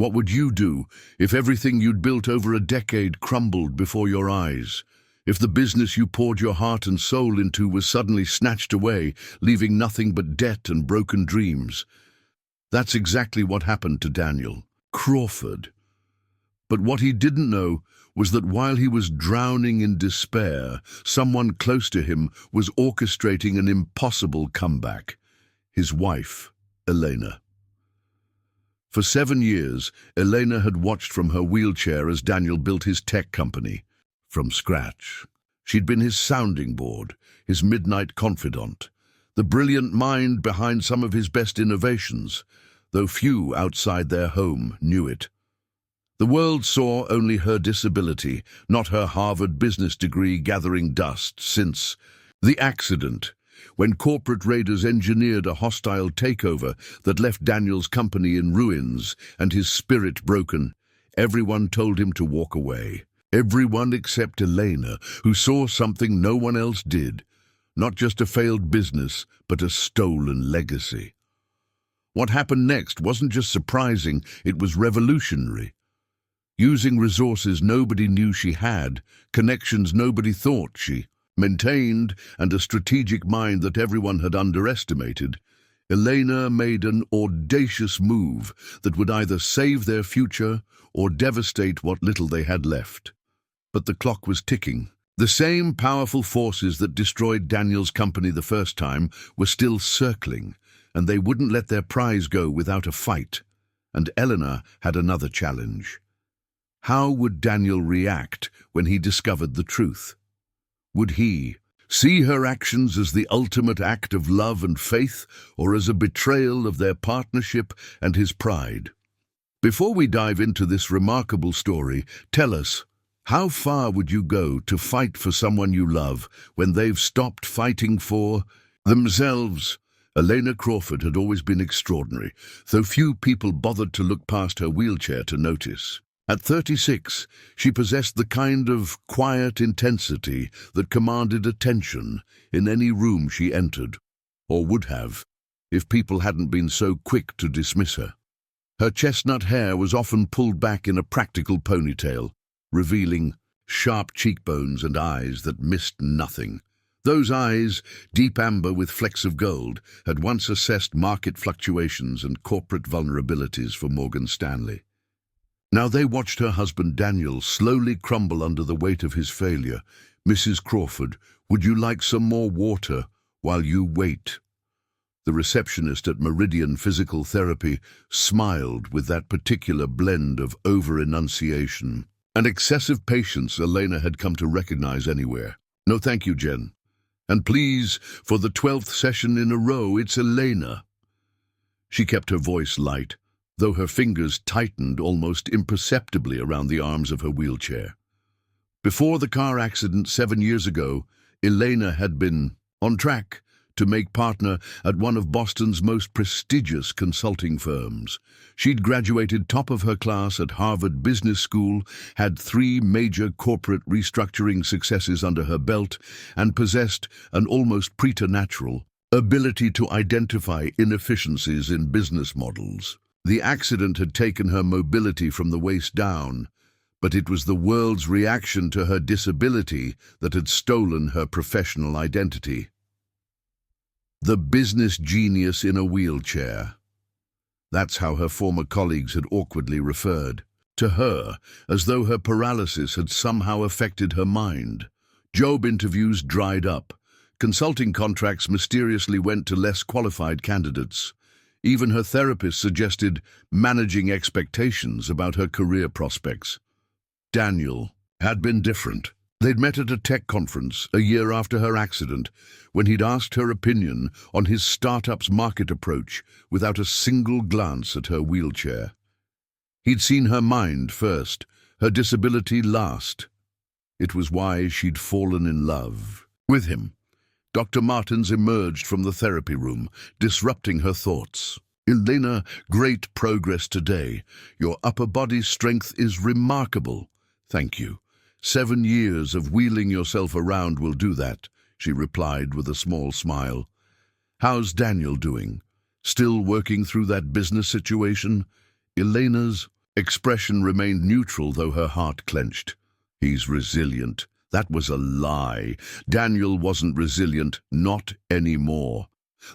What would you do if everything you'd built over a decade crumbled before your eyes? If the business you poured your heart and soul into was suddenly snatched away, leaving nothing but debt and broken dreams? That's exactly what happened to Daniel Crawford. But what he didn't know was that while he was drowning in despair, someone close to him was orchestrating an impossible comeback: his wife, Elena. For 7 years, Elena had watched from her wheelchair as Daniel built his tech company from scratch. She'd been his sounding board, his midnight confidant, the brilliant mind behind some of his best innovations, though few outside their home knew it. The world saw only her disability, not her Harvard business degree gathering dust since the accident, when corporate raiders engineered a hostile takeover that left Daniel's company in ruins and his spirit broken. Everyone told him to walk away. Everyone except Elena, who saw something no one else did. Not just a failed business, but a stolen legacy. What happened next wasn't just surprising, it was revolutionary. Using resources nobody knew she had, connections nobody thought she maintained, and a strategic mind that everyone had underestimated, Elena made an audacious move that would either save their future or devastate what little they had left. But the clock was ticking. The same powerful forces that destroyed Daniel's company the first time were still circling, and they wouldn't let their prize go without a fight. And Elena had another challenge. How would Daniel react when he discovered the truth? Would he see her actions as the ultimate act of love and faith, or as a betrayal of their partnership and his pride? Before we dive into this remarkable story, tell us, how far would you go to fight for someone you love when they've stopped fighting for themselves? Elena Crawford had always been extraordinary, though few people bothered to look past her wheelchair to notice. At 36, she possessed the kind of quiet intensity that commanded attention in any room she entered, or would have, if people hadn't been so quick to dismiss her. Her chestnut hair was often pulled back in a practical ponytail, revealing sharp cheekbones and eyes that missed nothing. Those eyes, deep amber with flecks of gold, had once assessed market fluctuations and corporate vulnerabilities for Morgan Stanley. Now they watched her husband Daniel slowly crumble under the weight of his failure. "Mrs. Crawford, would you like some more water while you wait?" The receptionist at Meridian Physical Therapy smiled with that particular blend of over-enunciation and excessive patience Elena had come to recognize anywhere. "No, thank you, Jen. And please, for the 12th session in a row, it's Elena." She kept her voice light, though her fingers tightened almost imperceptibly around the arms of her wheelchair. Before the car accident 7 years ago, Elena had been on track to make partner at one of Boston's most prestigious consulting firms. She'd graduated top of her class at Harvard Business School, had 3 major corporate restructuring successes under her belt, and possessed an almost preternatural ability to identify inefficiencies in business models. The accident had taken her mobility from the waist down, but it was the world's reaction to her disability that had stolen her professional identity. The business genius in a wheelchair. That's how her former colleagues had awkwardly referred to her, as though her paralysis had somehow affected her mind. Job interviews dried up. Consulting contracts mysteriously went to less qualified candidates. Even her therapist suggested managing expectations about her career prospects. Daniel had been different. They'd met at a tech conference a year after her accident, when he'd asked her opinion on his startup's market approach without a single glance at her wheelchair. He'd seen her mind first, her disability last. It was why she'd fallen in love with him. Dr. Martins emerged from the therapy room, disrupting her thoughts. "Elena, great progress today. Your upper body strength is remarkable." "Thank you. 7 years of wheeling yourself around will do that," she replied with a small smile. "How's Daniel doing? Still working through that business situation?" Elena's Expression remained neutral, though her heart clenched. He's resilient. That was a lie. Daniel wasn't resilient, not anymore.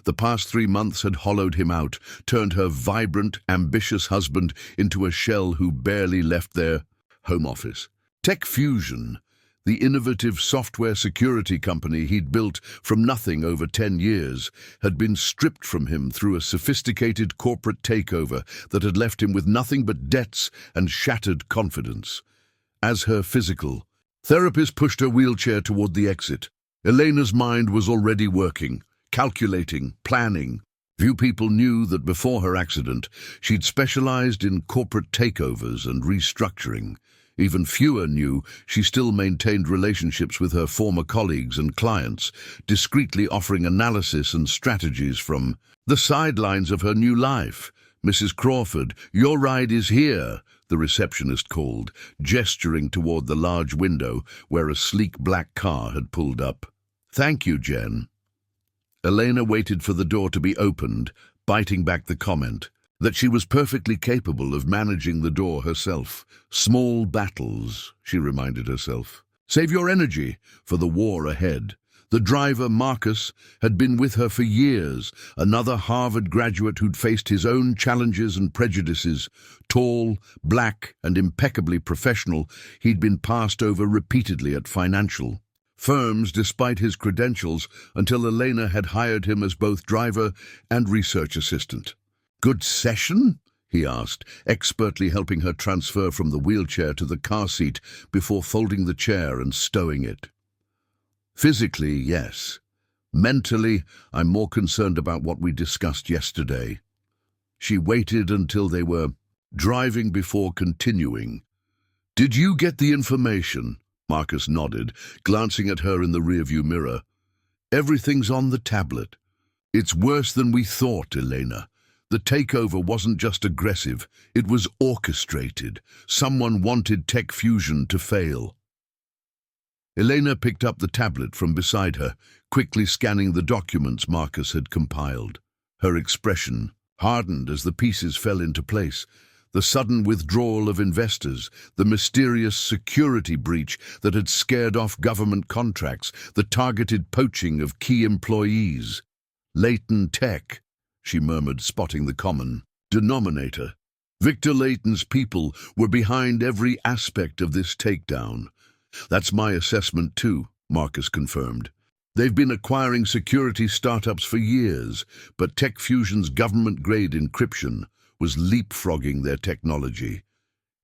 The past 3 months had hollowed him out, turned her vibrant, ambitious husband into a shell who barely left their home office. Tech Fusion, the innovative software security company he'd built from nothing over 10 years, had been stripped from him through a sophisticated corporate takeover that had left him with nothing but debts and shattered confidence. As her physical therapist pushed her wheelchair toward the exit, Elena's mind was already working, calculating, planning. Few people knew that before her accident, she'd specialized in corporate takeovers and restructuring. Even fewer knew she still maintained relationships with her former colleagues and clients, discreetly offering analysis and strategies from the sidelines of her new life. "Mrs. Crawford, your ride is here," the receptionist called, gesturing toward the large window where a sleek black car had pulled up. "Thank you, Jen." Elena waited for the door to be opened, biting back the comment that she was perfectly capable of managing the door herself. Small battles, she reminded herself. Save your energy for the war ahead. The driver, Marcus, had been with her for years, another Harvard graduate who'd faced his own challenges and prejudices. Tall, black, and impeccably professional, he'd been passed over repeatedly at financial firms despite his credentials until Elena had hired him as both driver and research assistant. "Good session?" he asked, expertly helping her transfer from the wheelchair to the car seat before folding the chair and stowing it. "Physically, yes. Mentally, I'm more concerned about what we discussed yesterday." She waited until they were driving before continuing. "Did you get the information?" Marcus nodded, glancing at her in the rearview mirror. "Everything's on the tablet. It's worse than we thought, Elena. The takeover wasn't just aggressive, it was orchestrated. Someone wanted Tech Fusion to fail." Elena picked up the tablet from beside her, quickly scanning the documents Marcus had compiled. Her expression hardened as the pieces fell into place. The sudden withdrawal of investors, the mysterious security breach that had scared off government contracts, the targeted poaching of key employees. Leighton Tech, she murmured, spotting the common denominator. Victor Leighton's people were behind every aspect of this takedown. "That's my assessment too," Marcus confirmed. "They've been acquiring security startups for years, but Tech Fusion's government-grade encryption was leapfrogging their technology.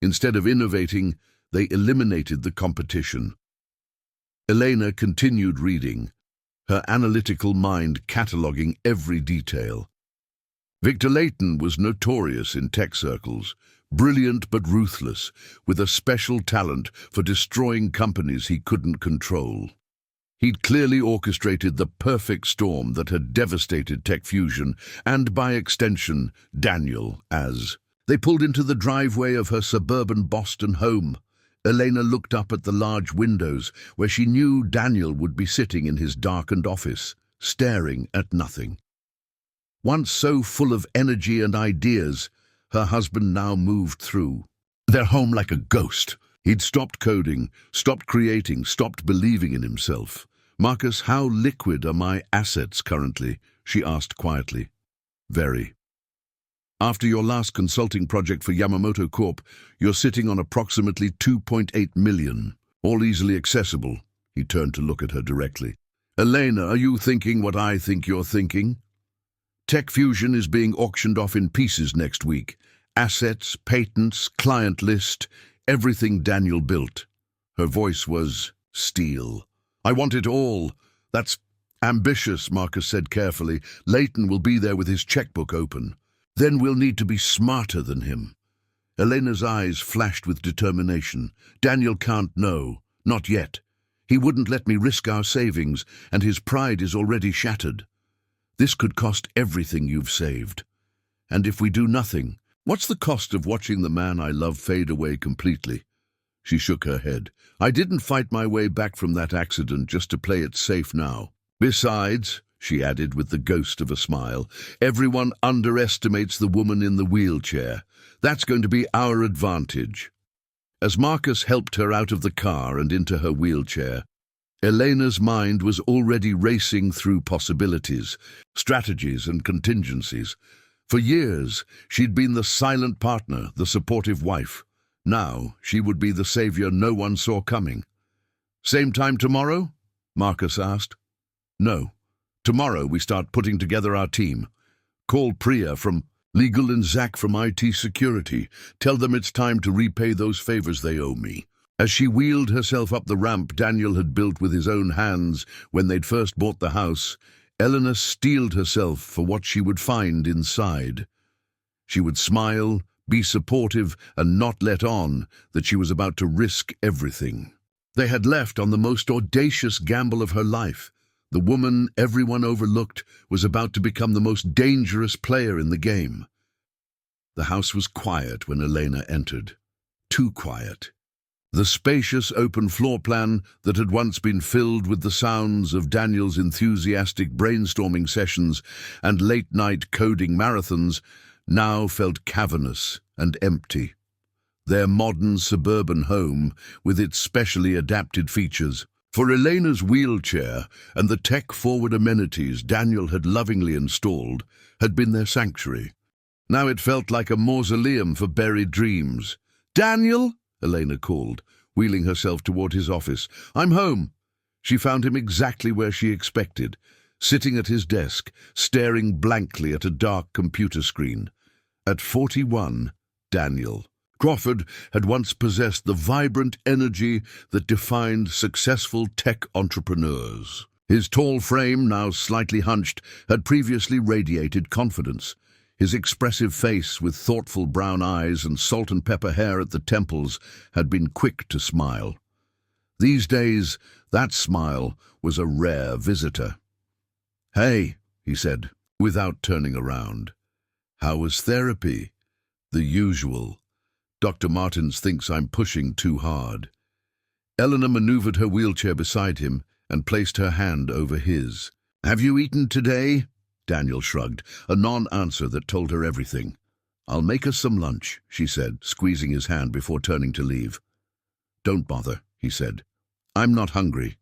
Instead of innovating, they eliminated the competition." Elena continued reading, her analytical mind cataloging every detail. Victor Leighton was notorious in tech circles, brilliant but ruthless, with a special talent for destroying companies he couldn't control. He'd clearly orchestrated the perfect storm that had devastated Tech Fusion, and by extension, Daniel, as they pulled into the driveway of her suburban Boston home. Elena looked up at the large windows where she knew Daniel would be sitting in his darkened office, staring at nothing. Once so full of energy and ideas, her husband now moved through their home like a ghost. He'd stopped coding, stopped creating, stopped believing in himself. "Marcus, how liquid are my assets currently?" she asked quietly. "Very. After your last consulting project for Yamamoto Corp, you're sitting on approximately 2.8 million, all easily accessible." He turned to look at her directly. "Elena, are you thinking what I think you're thinking? Tech Fusion is being auctioned off in pieces next week. Assets, patents, client list, everything Daniel built." Her voice was steel. "I want it all." "That's ambitious," Marcus said carefully. "Leighton will be there with his checkbook open. Then we'll need to be smarter than him." Elena's eyes flashed with determination. "Daniel can't know. Not yet. He wouldn't let me risk our savings, and his pride is already shattered. This could cost everything you've saved. And if we do nothing, what's the cost of watching the man I love fade away completely?" She shook her head. "I didn't fight my way back from that accident just to play it safe now. Besides," she added with the ghost of a smile. Everyone underestimates the woman in the wheelchair. That's going to be our advantage. As Marcus helped her out of the car and into her wheelchair, Elena's mind was already racing through possibilities, strategies and contingencies. For years, she'd been the silent partner, the supportive wife. Now, she would be the savior no one saw coming. "Same time tomorrow?" Marcus asked. "No. Tomorrow we start putting together our team. Call Priya from legal and Zach from IT security. Tell them it's time to repay those favors they owe me." As she wheeled herself up the ramp Daniel had built with his own hands when they'd first bought the house, Eleanor steeled herself for what she would find inside. She would smile, be supportive, and not let on that she was about to risk everything. They had left on the most audacious gamble of her life. The woman everyone overlooked was about to become the most dangerous player in the game. The house was quiet when Elena entered. Too quiet. The spacious open floor plan that had once been filled with the sounds of Daniel's enthusiastic brainstorming sessions and late-night coding marathons now felt cavernous and empty. Their modern suburban home, with its specially adapted features. For Elena's wheelchair and the tech-forward amenities Daniel had lovingly installed, had been their sanctuary. Now it felt like a mausoleum for buried dreams. "Daniel!" Elena called, wheeling herself toward his office. "I'm home." She found him exactly where she expected, sitting at his desk, staring blankly at a dark computer screen. At 41, Daniel Crawford had once possessed the vibrant energy that defined successful tech entrepreneurs. His tall frame, now slightly hunched, had previously radiated confidence. His expressive face, with thoughtful brown eyes and salt and pepper hair at the temples, had been quick to smile. These days, that smile was a rare visitor. "Hey," he said, without turning around. "How was therapy?" "The usual. Dr. Martins thinks I'm pushing too hard." Eleanor maneuvered her wheelchair beside him and placed her hand over his. "Have you eaten today?" Daniel shrugged, a non-answer that told her everything. "I'll make us some lunch," she said, squeezing his hand before turning to leave. "Don't bother," he said. "I'm not hungry."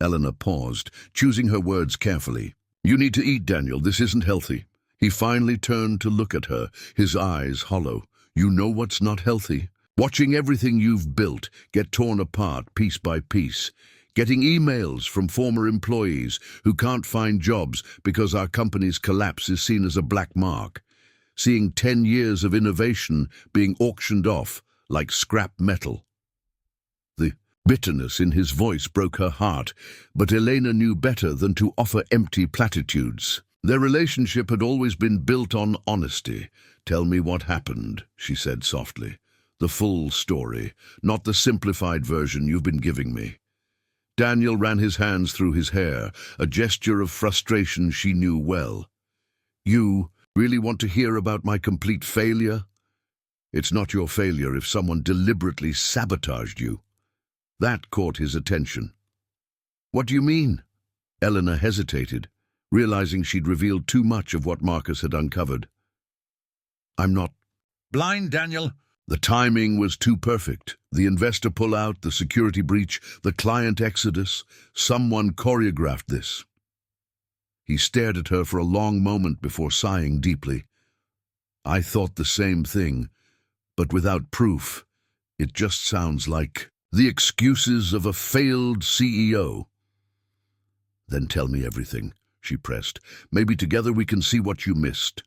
Eleanor paused, choosing her words carefully. "You need to eat, Daniel. This isn't healthy." He finally turned to look at her, his eyes hollow. "You know what's not healthy? Watching everything you've built get torn apart piece by piece. Getting emails from former employees who can't find jobs because our company's collapse is seen as a black mark. Seeing 10 years of innovation being auctioned off like scrap metal." The bitterness in his voice broke her heart, but Elena knew better than to offer empty platitudes. Their relationship had always been built on honesty. "Tell me what happened," she said softly. "The full story, not the simplified version you've been giving me." Daniel ran his hands through his hair, a gesture of frustration she knew well. "You really want to hear about my complete failure? It's not your failure if someone deliberately sabotaged you." That caught his attention. "What do you mean?" Eleanor hesitated, realizing she'd revealed too much of what Marcus had uncovered. "I'm not blind, Daniel." The timing was too perfect. The investor pullout, the security breach, the client exodus. Someone choreographed this. He stared at her for a long moment before sighing deeply. "I thought the same thing, but without proof. It just sounds like the excuses of a failed CEO." "Then tell me everything," she pressed. "Maybe together we can see what you missed."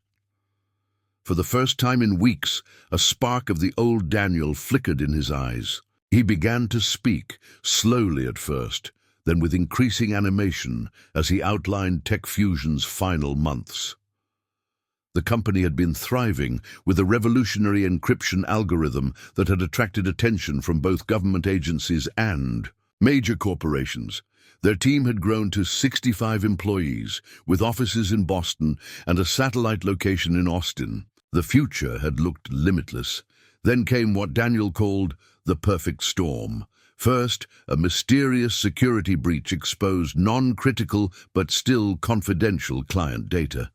For the first time in weeks, a spark of the old Daniel flickered in his eyes. He began to speak, slowly at first, then with increasing animation as he outlined Tech Fusion's final months. The company had been thriving with a revolutionary encryption algorithm that had attracted attention from both government agencies and major corporations. Their team had grown to 65 employees, with offices in Boston and a satellite location in Austin. The future had looked limitless. Then came what Daniel called the perfect storm. First, a mysterious security breach exposed non-critical but still confidential client data.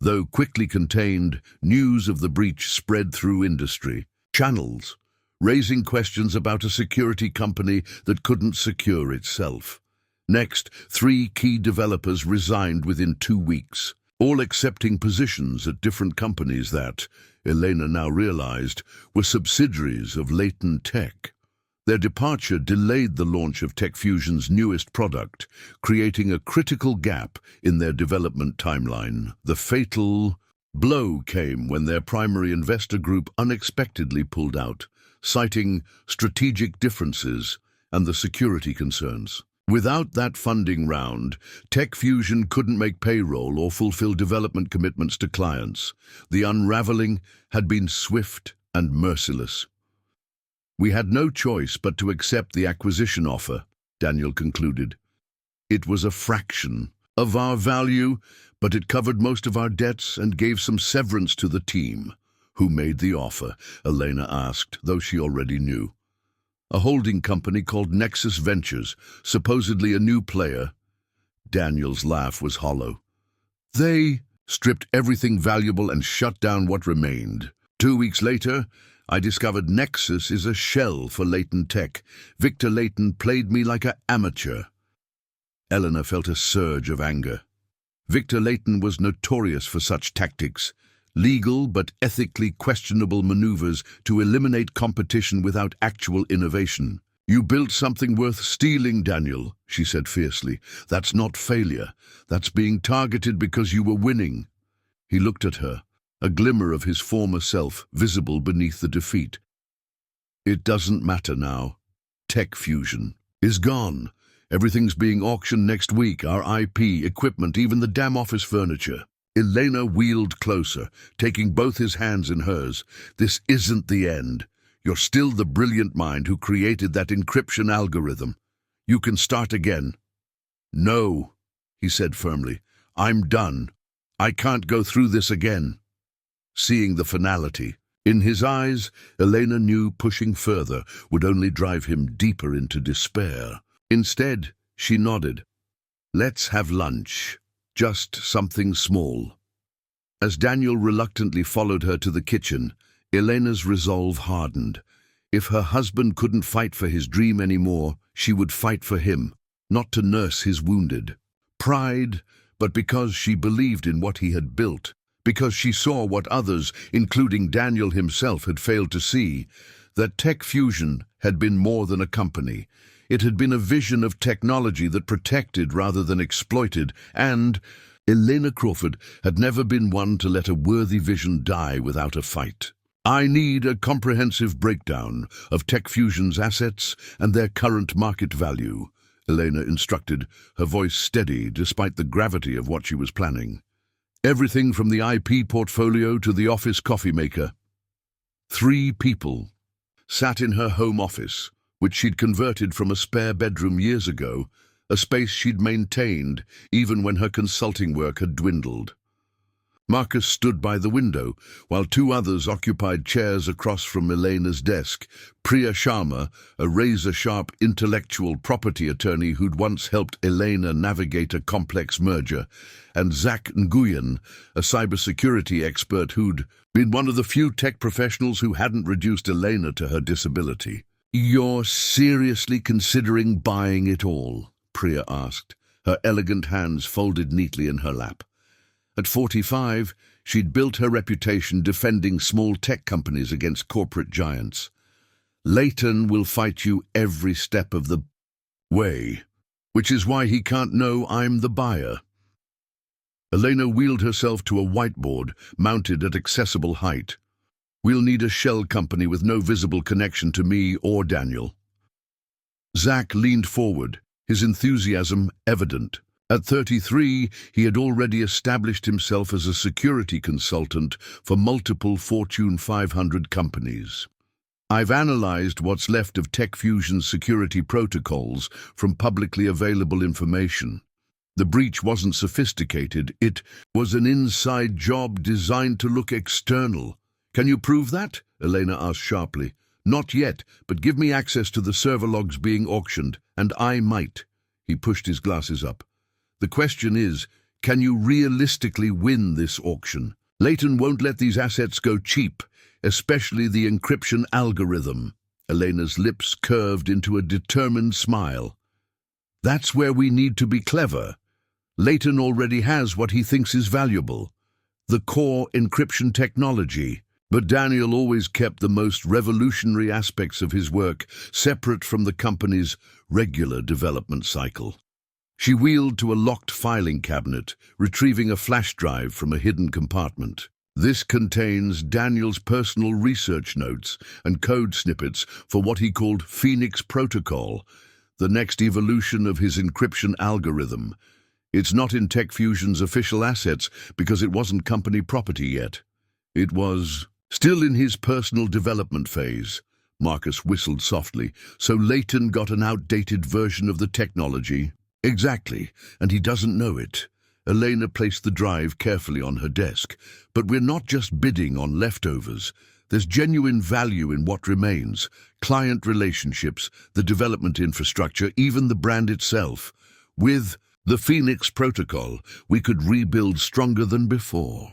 Though quickly contained, news of the breach spread through industry channels, raising questions about a security company that couldn't secure itself. Next, 3 key developers resigned within 2 weeks, all accepting positions at different companies that, Elena now realized, were subsidiaries of Latent Tech. Their departure delayed the launch of TechFusion's newest product, creating a critical gap in their development timeline. The fatal blow came when their primary investor group unexpectedly pulled out, citing strategic differences and the security concerns. Without that funding round, TechFusion couldn't make payroll or fulfill development commitments to clients. The unraveling had been swift and merciless. "We had no choice but to accept the acquisition offer," Daniel concluded. "It was a fraction of our value, but it covered most of our debts and gave some severance to the team." "Who made the offer?" Elena asked, though she already knew. "A holding company called Nexus Ventures, supposedly a new player." Daniel's laugh was hollow. "They stripped everything valuable and shut down what remained. 2 weeks later, I discovered Nexus is a shell for Latent Tech. Victor Layton played me like an amateur." Eleanor felt a surge of anger. Victor Layton was notorious for such tactics, legal but ethically questionable maneuvers to eliminate competition without actual innovation. "You built something worth stealing, Daniel," she said fiercely. "That's not failure. That's being targeted because you were winning." He looked at her, a glimmer of his former self visible beneath the defeat. "It doesn't matter now. TechFusion is gone. Everything's being auctioned next week, our IP, equipment, even the damn office furniture." Elena wheeled closer, taking both his hands in hers. "This isn't the end. You're still the brilliant mind who created that encryption algorithm. You can start again." "No," he said firmly. "I'm done. I can't go through this again." Seeing the finality in his eyes, Elena knew pushing further would only drive him deeper into despair. Instead, she nodded. "Let's have lunch. Just something small." As Daniel reluctantly followed her to the kitchen, Elena's resolve hardened. If her husband couldn't fight for his dream anymore, she would fight for him, not to nurse his wounded pride, but because she believed in what he had built. Because she saw what others, including Daniel himself, had failed to see, that TechFusion had been more than a company. It had been a vision of technology that protected rather than exploited, and Elena Crawford had never been one to let a worthy vision die without a fight. "I need a comprehensive breakdown of TechFusion's assets and their current market value," Elena instructed, her voice steady despite the gravity of what she was planning. "Everything from the IP portfolio to the office coffee maker." 3 people sat in her home office, which she'd converted from a spare bedroom years ago, a space she'd maintained even when her consulting work had dwindled. Marcus stood by the window, while 2 others occupied chairs across from Elena's desk. Priya Sharma, a razor-sharp intellectual property attorney who'd once helped Elena navigate a complex merger, and Zach Nguyen, a cybersecurity expert who'd been one of the few tech professionals who hadn't reduced Elena to her disability. "You're seriously considering buying it all?" Priya asked, her elegant hands folded neatly in her lap. At 45, she'd built her reputation defending small tech companies against corporate giants. "Layton will fight you every step of the way, which is why he can't know I'm the buyer." Elena wheeled herself to a whiteboard mounted at accessible height. "We'll need a shell company with no visible connection to me or Daniel." Zach leaned forward, his enthusiasm evident. At 33, he had already established himself as a security consultant for multiple Fortune 500 companies. "I've analyzed what's left of TechFusion's security protocols from publicly available information. The breach wasn't sophisticated, it was an inside job designed to look external." "Can you prove that?" Elena asked sharply. Not yet, but give me access to the server logs being auctioned, and I might. He pushed his glasses up. The question is, can you realistically win this auction? Leighton won't let these assets go cheap, especially the encryption algorithm. Elena's lips curved into a determined smile. That's where we need to be clever. Leighton already has what he thinks is valuable, the core encryption technology. But Daniel always kept the most revolutionary aspects of his work separate from the company's regular development cycle. She wheeled to a locked filing cabinet, retrieving a flash drive from a hidden compartment. This contains Daniel's personal research notes and code snippets for what he called Phoenix Protocol, the next evolution of his encryption algorithm. It's not in TechFusion's official assets because it wasn't company property yet. It was still in his personal development phase. Marcus whistled softly. So Leighton got an outdated version of the technology. Exactly, and he doesn't know it. Elena placed the drive carefully on her desk. But we're not just bidding on leftovers. There's genuine value in what remains. Client relationships, the development infrastructure, even the brand itself. With the Phoenix Protocol, we could rebuild stronger than before.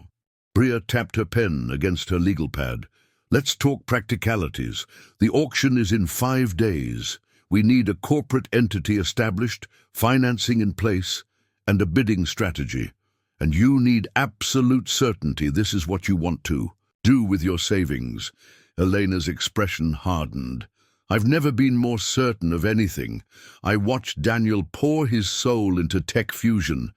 Bria tapped her pen against her legal pad. Let's talk practicalities. The auction is in 5 days. We need a corporate entity established, financing in place, and a bidding strategy. And you need absolute certainty this is what you want to do with your savings. Elena's expression hardened. I've never been more certain of anything. I watched Daniel pour his soul into TechFusion.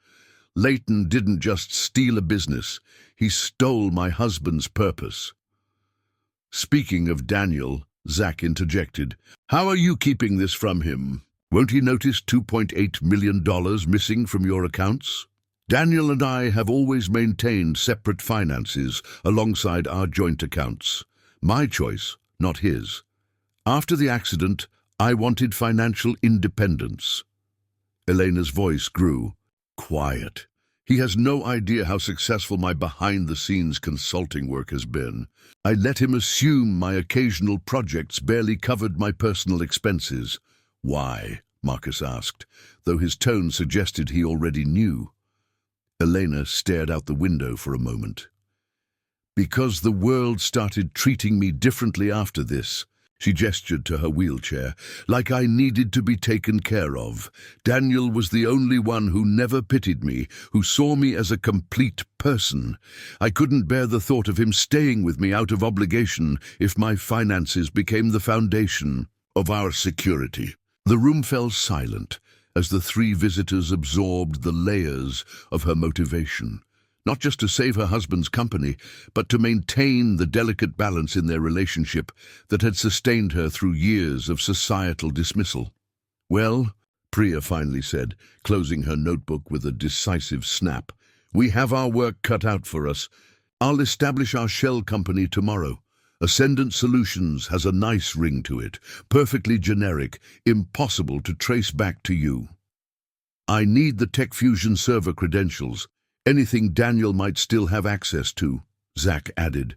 Leighton didn't just steal a business. He stole my husband's purpose. Speaking of Daniel, Zach interjected, how are you keeping this from him? Won't he notice $2.8 million missing from your accounts? Daniel and I have always maintained separate finances alongside our joint accounts. My choice, not his. After the accident, I wanted financial independence. Elena's voice grew quiet. He has no idea how successful my behind-the-scenes consulting work has been. I let him assume my occasional projects barely covered my personal expenses. Why? Marcus asked, though his tone suggested he already knew. Elena stared out the window for a moment. Because the world started treating me differently after this. She gestured to her wheelchair, like I needed to be taken care of. Daniel was the only one who never pitied me, who saw me as a complete person. I couldn't bear the thought of him staying with me out of obligation if my finances became the foundation of our security. The room fell silent as the 3 visitors absorbed the layers of her motivation. Not just to save her husband's company, but to maintain the delicate balance in their relationship that had sustained her through years of societal dismissal. Well, Priya finally said, closing her notebook with a decisive snap, we have our work cut out for us. I'll establish our shell company tomorrow. Ascendant Solutions has a nice ring to it, perfectly generic, impossible to trace back to you. I need the TechFusion server credentials. Anything Daniel might still have access to, Zach added.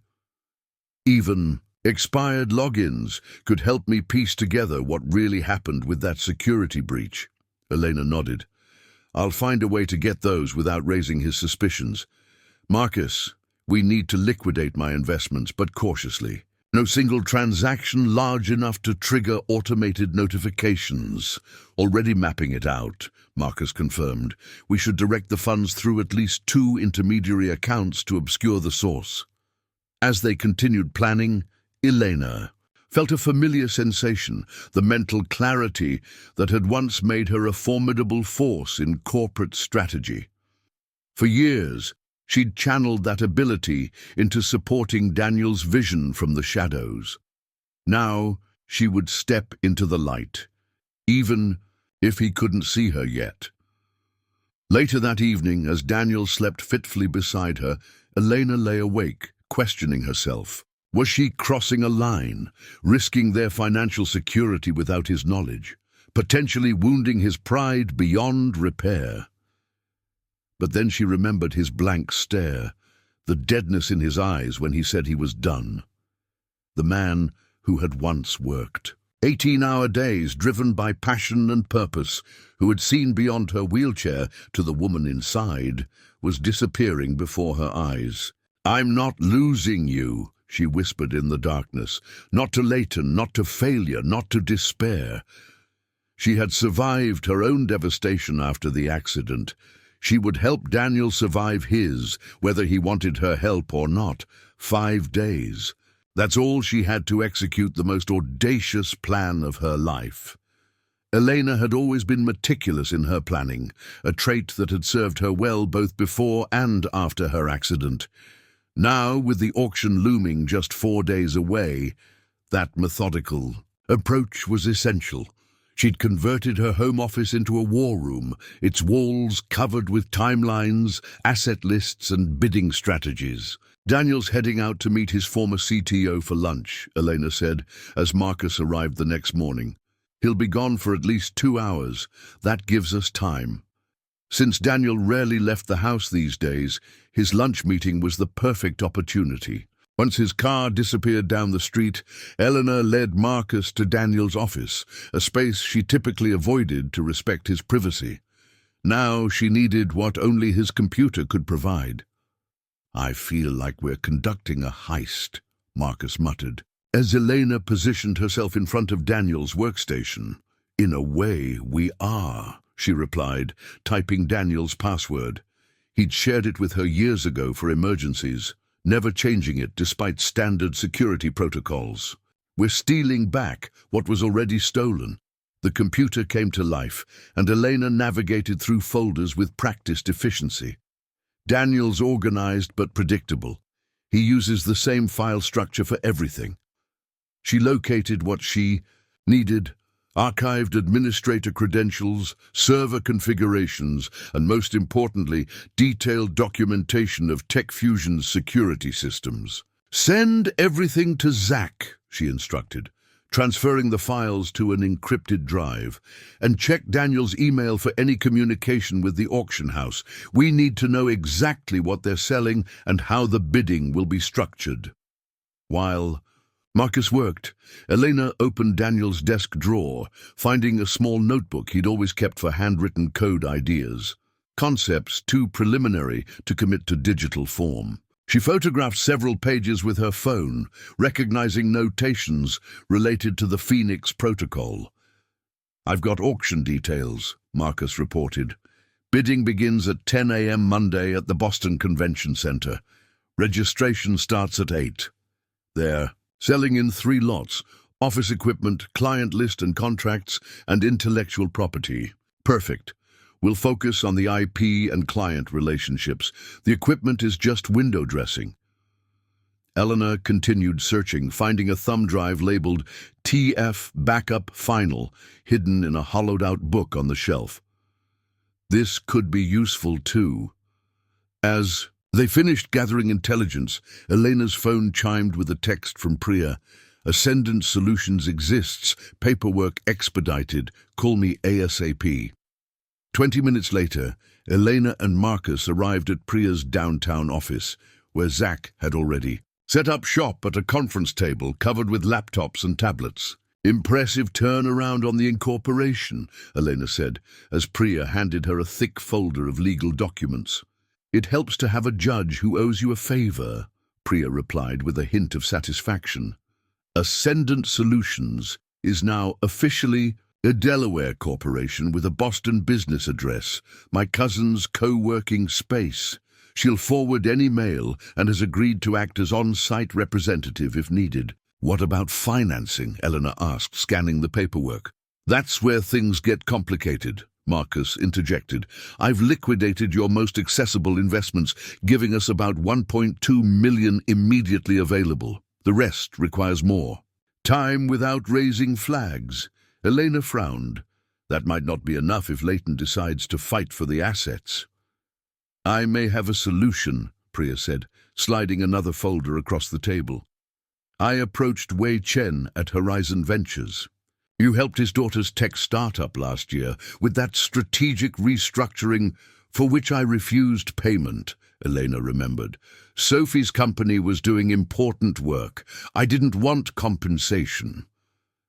Even expired logins could help me piece together what really happened with that security breach. Elena nodded. I'll find a way to get those without raising his suspicions. Marcus, we need to liquidate my investments, but cautiously. No single transaction large enough to trigger automated notifications. Already mapping it out, Marcus confirmed. We should direct the funds through at least 2 intermediary accounts to obscure the source. As they continued planning, Elena felt a familiar sensation, the mental clarity that had once made her a formidable force in corporate strategy. For years, she'd channeled that ability into supporting Daniel's vision from the shadows. Now she would step into the light, even if he couldn't see her yet. Later that evening, as Daniel slept fitfully beside her, Elena lay awake, questioning herself. Was she crossing a line, risking their financial security without his knowledge, potentially wounding his pride beyond repair? But then she remembered his blank stare, the deadness in his eyes when he said he was done. The man who had once worked. 18-hour days driven by passion and purpose, who had seen beyond her wheelchair to the woman inside, was disappearing before her eyes. "I'm not losing you," she whispered in the darkness. "Not to Leighton, not to failure, not to despair." She had survived her own devastation after the accident. She would help Daniel survive his, whether he wanted her help or not. 5 days. That's all she had to execute the most audacious plan of her life. Elena had always been meticulous in her planning, a trait that had served her well both before and after her accident. Now, with the auction looming just 4 days away, that methodical approach was essential. She'd converted her home office into a war room, its walls covered with timelines, asset lists, and bidding strategies. "Daniel's heading out to meet his former CTO for lunch," Elena said, as Marcus arrived the next morning. "He'll be gone for at least 2 hours. That gives us time." Since Daniel rarely left the house these days, his lunch meeting was the perfect opportunity. Once his car disappeared down the street, Eleanor led Marcus to Daniel's office, a space she typically avoided to respect his privacy. Now she needed what only his computer could provide. "I feel like we're conducting a heist," Marcus muttered, as Elena positioned herself in front of Daniel's workstation. "In a way, we are," she replied, typing Daniel's password. He'd shared it with her years ago for emergencies, never changing it despite standard security protocols. "We're stealing back what was already stolen." The computer came to life, and Elena navigated through folders with practiced efficiency. Daniel's organized but predictable. He uses the same file structure for everything. She located what she needed: archived administrator credentials, server configurations, and most importantly, detailed documentation of TechFusion's security systems. "Send everything to Zach," she instructed, transferring the files to an encrypted drive, "and check Daniel's email for any communication with the auction house. We need to know exactly what they're selling and how the bidding will be structured." While Marcus worked, Elena opened Daniel's desk drawer, finding a small notebook he'd always kept for handwritten code ideas, concepts too preliminary to commit to digital form. She photographed several pages with her phone, recognizing notations related to the Phoenix protocol. "I've got auction details," Marcus reported. "Bidding begins at 10 a.m. Monday at the Boston Convention Center. Registration starts at 8. They're selling in 3 lots: office equipment, client list and contracts, and intellectual property." "Perfect. We'll focus on the IP and client relationships. The equipment is just window dressing." Eleanor continued searching, finding a thumb drive labeled TF Backup Final, hidden in a hollowed-out book on the shelf. This could be useful too. As they finished gathering intelligence, Elena's phone chimed with a text from Priya. "Ascendant Solutions exists. Paperwork expedited. Call me ASAP." 20 minutes later, Elena and Marcus arrived at Priya's downtown office, where Zach had already set up shop at a conference table covered with laptops and tablets. "Impressive turnaround on the incorporation," Elena said, as Priya handed her a thick folder of legal documents. "It helps to have a judge who owes you a favor," Priya replied with a hint of satisfaction. "Ascendant Solutions is now officially a Delaware corporation with a Boston business address, my cousin's co-working space. She'll forward any mail and has agreed to act as on-site representative if needed." "What about financing?" Eleanor asked, scanning the paperwork. "That's where things get complicated," Marcus interjected. "I've liquidated your most accessible investments, giving us about $1.2 million immediately available. The rest requires more." "Time without raising flags." Elena frowned. That might not be enough if Leighton decides to fight for the assets. "I may have a solution," Priya said, sliding another folder across the table. "I approached Wei Chen at Horizon Ventures. You helped his daughter's tech startup last year with that strategic restructuring for which I refused payment," Elena remembered. Sophie's company was doing important work. I didn't want compensation.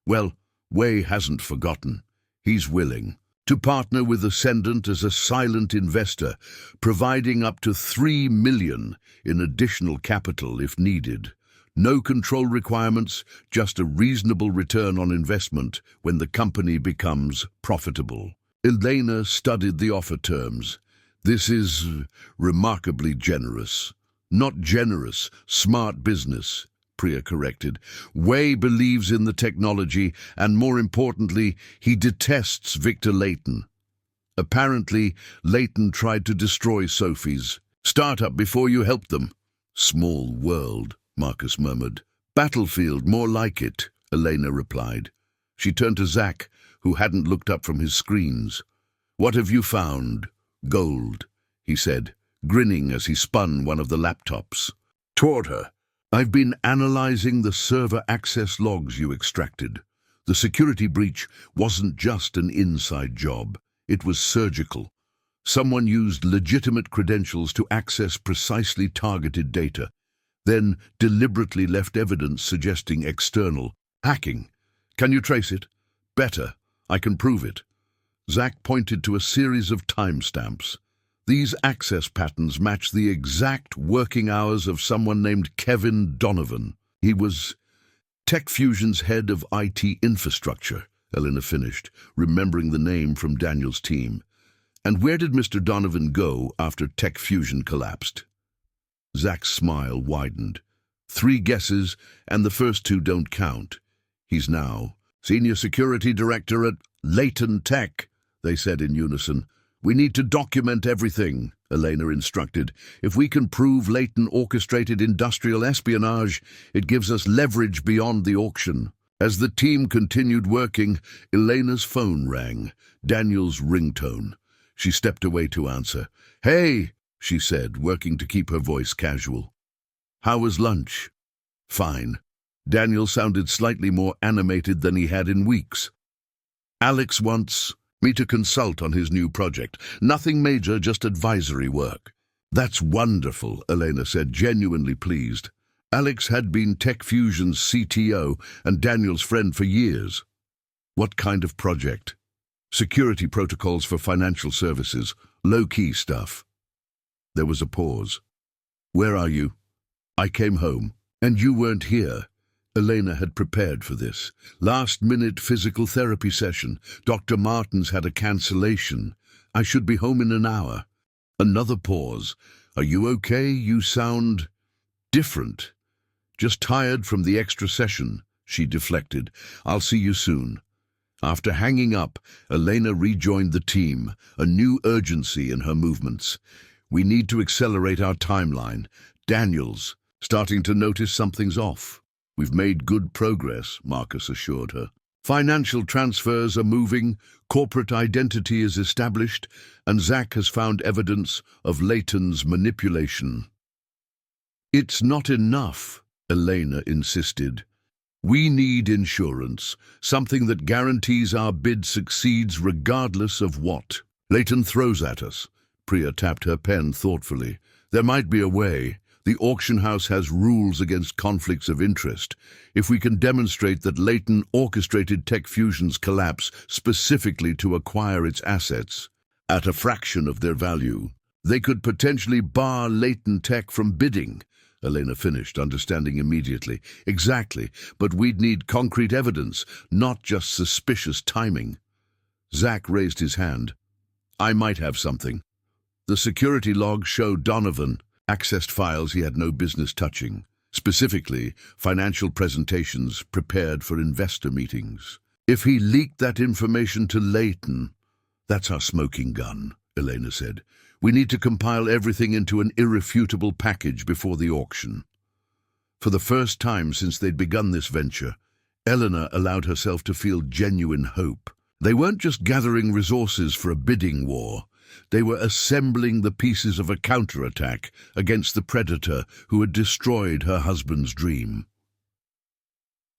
Well, Wei hasn't forgotten. He's willing to partner with Ascendant as a silent investor, providing up to 3 million in additional capital if needed. No control requirements, just a reasonable return on investment when the company becomes profitable. Elena studied the offer terms. This is remarkably generous. Not generous, smart business, Priya corrected. Wei believes in the technology, and more importantly, he detests Victor Layton. Apparently, Layton tried to destroy Sophie's startup before you helped them. Small world, Marcus murmured. Battlefield, more like it, Elena replied. She turned to Zach, who hadn't looked up from his screens. What have you found? Gold, he said, grinning as he spun one of the laptops toward her. I've been analyzing the server access logs you extracted. The security breach wasn't just an inside job. It was surgical. Someone used legitimate credentials to access precisely targeted data, then deliberately left evidence suggesting external hacking. Can you trace it? Better. I can prove it. Zach pointed to a series of timestamps. These access patterns match the exact working hours of someone named Kevin Donovan. He was TechFusion's head of IT infrastructure, Elena finished, remembering the name from Daniel's team. And where did Mr. Donovan go after TechFusion collapsed? Zach's smile widened. 3 guesses, and the first 2 don't count. He's now Senior Security Director at Layton Tech, they said in unison. We need to document everything, Elena instructed. If we can prove Layton orchestrated industrial espionage, it gives us leverage beyond the auction. As the team continued working, Elena's phone rang, Daniel's ringtone. She stepped away to answer. Hey, she said, working to keep her voice casual. How was lunch? Fine. Daniel sounded slightly more animated than he had in weeks. Alex wants me to consult on his new project. Nothing major, just advisory work. That's wonderful, Elena said, genuinely pleased. Alex had been TechFusion's CTO and Daniel's friend for years. What kind of project? Security protocols for financial services, low-key stuff. There was a pause. Where are you? I came home. And you weren't here. Elena had prepared for this. Last-minute physical therapy session. Dr. Martins had a cancellation. I should be home in an hour. Another pause. Are you okay? You sound different. Just tired from the extra session, she deflected. I'll see you soon. After hanging up, Elena rejoined the team, a new urgency in her movements. We need to accelerate our timeline. Daniel's starting to notice something's off. We've made good progress, Marcus assured her. Financial transfers are moving, corporate identity is established, and Zach has found evidence of Layton's manipulation. It's not enough, Elena insisted. We need insurance, something that guarantees our bid succeeds regardless of what Layton throws at us. Priya tapped her pen thoughtfully. There might be a way. The auction house has rules against conflicts of interest. If we can demonstrate that Layton orchestrated TechFusion's collapse specifically to acquire its assets at a fraction of their value, they could potentially bar Layton Tech from bidding. Elena finished, understanding immediately. Exactly, but we'd need concrete evidence, not just suspicious timing. Zach raised his hand. I might have something. The security logs show Donovan accessed files he had no business touching, specifically financial presentations prepared for investor meetings. If he leaked that information to Layton, that's our smoking gun, Elena said. We need to compile everything into an irrefutable package before the auction. For the first time since they'd begun this venture, Eleanor allowed herself to feel genuine hope. They weren't just gathering resources for a bidding war. They were assembling the pieces of a counterattack against the predator who had destroyed her husband's dream.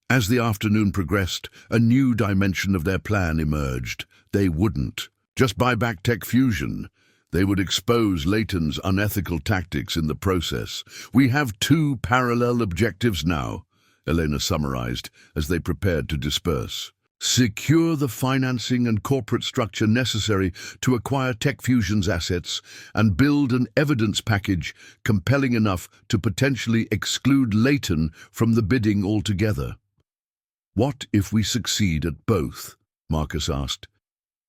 As the afternoon progressed, a new dimension of their plan emerged. They wouldn't just buy back TechFusion. They would expose Leighton's unethical tactics in the process. We have two parallel objectives now, Elena summarized as they prepared to disperse. Secure the financing and corporate structure necessary to acquire Tech Fusion's assets and build an evidence package compelling enough to potentially exclude Leighton from the bidding altogether. What if we succeed at both? Marcus asked.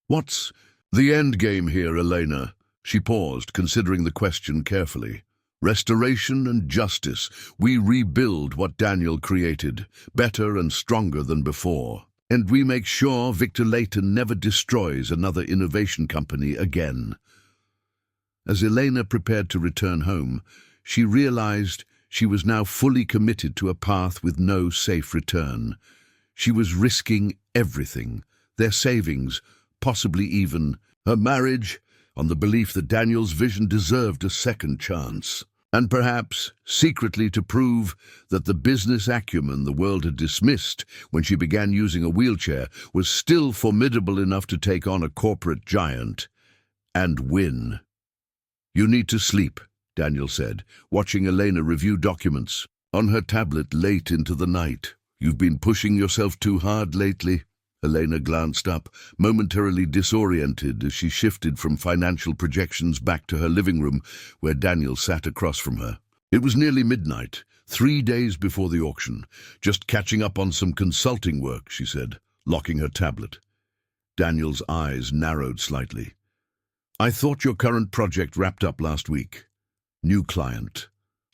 What's the end game here, Elena? She paused, considering the question carefully. Restoration and justice. We rebuild what Daniel created, better and stronger than before. And we make sure Victor Leighton never destroys another innovation company again. As Elena prepared to return home, she realized she was now fully committed to a path with no safe return. She was risking everything, their savings, possibly even her marriage, on the belief that Daniel's vision deserved a second chance. And perhaps, secretly to prove that the business acumen the world had dismissed when she began using a wheelchair was still formidable enough to take on a corporate giant and win. You need to sleep, Daniel said, watching Elena review documents on her tablet late into the night. You've been pushing yourself too hard lately. Elena glanced up, momentarily disoriented as she shifted from financial projections back to her living room, where Daniel sat across from her. It was nearly midnight, 3 days before the auction. Just catching up on some consulting work, she said, locking her tablet. Daniel's eyes narrowed slightly. I thought your current project wrapped up last week. New client.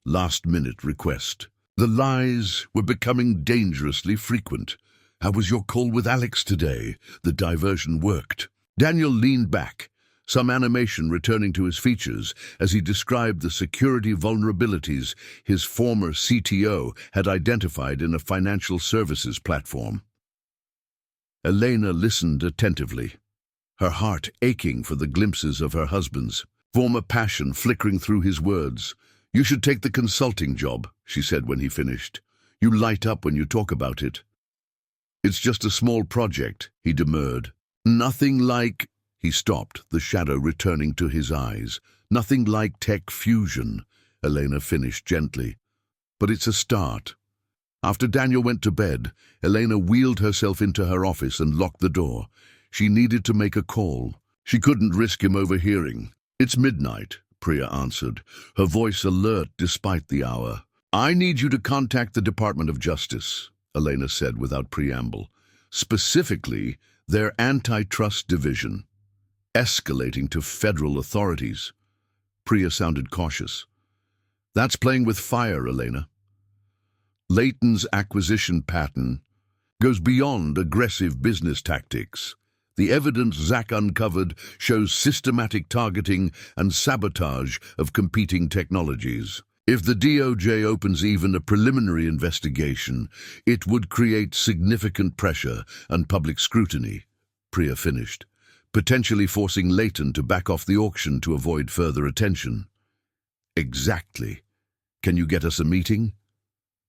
Last-minute request. The lies were becoming dangerously frequent. How was your call with Alex today? The diversion worked. Daniel leaned back, some animation returning to his features as he described the security vulnerabilities his former CTO had identified in a financial services platform. Elena listened attentively, her heart aching for the glimpses of her husband's former passion flickering through his words. You should take the consulting job, she said when he finished. You light up when you talk about it. It's just a small project, he demurred. Nothing like... He stopped, the shadow returning to his eyes. Nothing like Tech Fusion, Elena finished gently. But it's a start. After Daniel went to bed, Elena wheeled herself into her office and locked the door. She needed to make a call. She couldn't risk him overhearing. It's midnight, Priya answered, her voice alert despite the hour. I need you to contact the Department of Justice, Elena said without preamble. Specifically, their antitrust division. Escalating to federal authorities. Priya sounded cautious. That's playing with fire, Elena. Leighton's acquisition pattern goes beyond aggressive business tactics. The evidence Zach uncovered shows systematic targeting and sabotage of competing technologies. If the DOJ opens even a preliminary investigation, it would create significant pressure and public scrutiny, Priya finished, potentially forcing Leighton to back off the auction to avoid further attention. Exactly. Can you get us a meeting?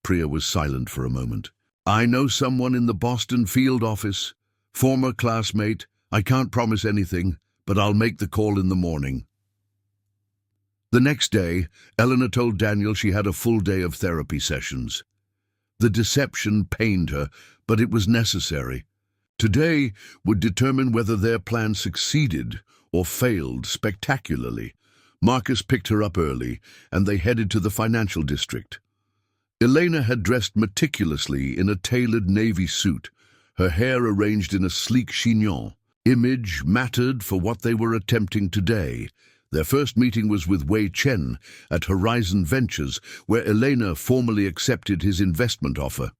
Priya was silent for a moment. I know someone in the Boston field office, former classmate. I can't promise anything, but I'll make the call in the morning. The next day, Eleanor told Daniel she had a full day of therapy sessions. The deception pained her, but it was necessary. Today would determine whether their plan succeeded or failed spectacularly. Marcus picked her up early, and they headed to the financial district. Elena had dressed meticulously in a tailored navy suit, her hair arranged in a sleek chignon. Image mattered for what they were attempting today. Their first meeting was with Wei Chen at Horizon Ventures, where Elena formally accepted his investment offer.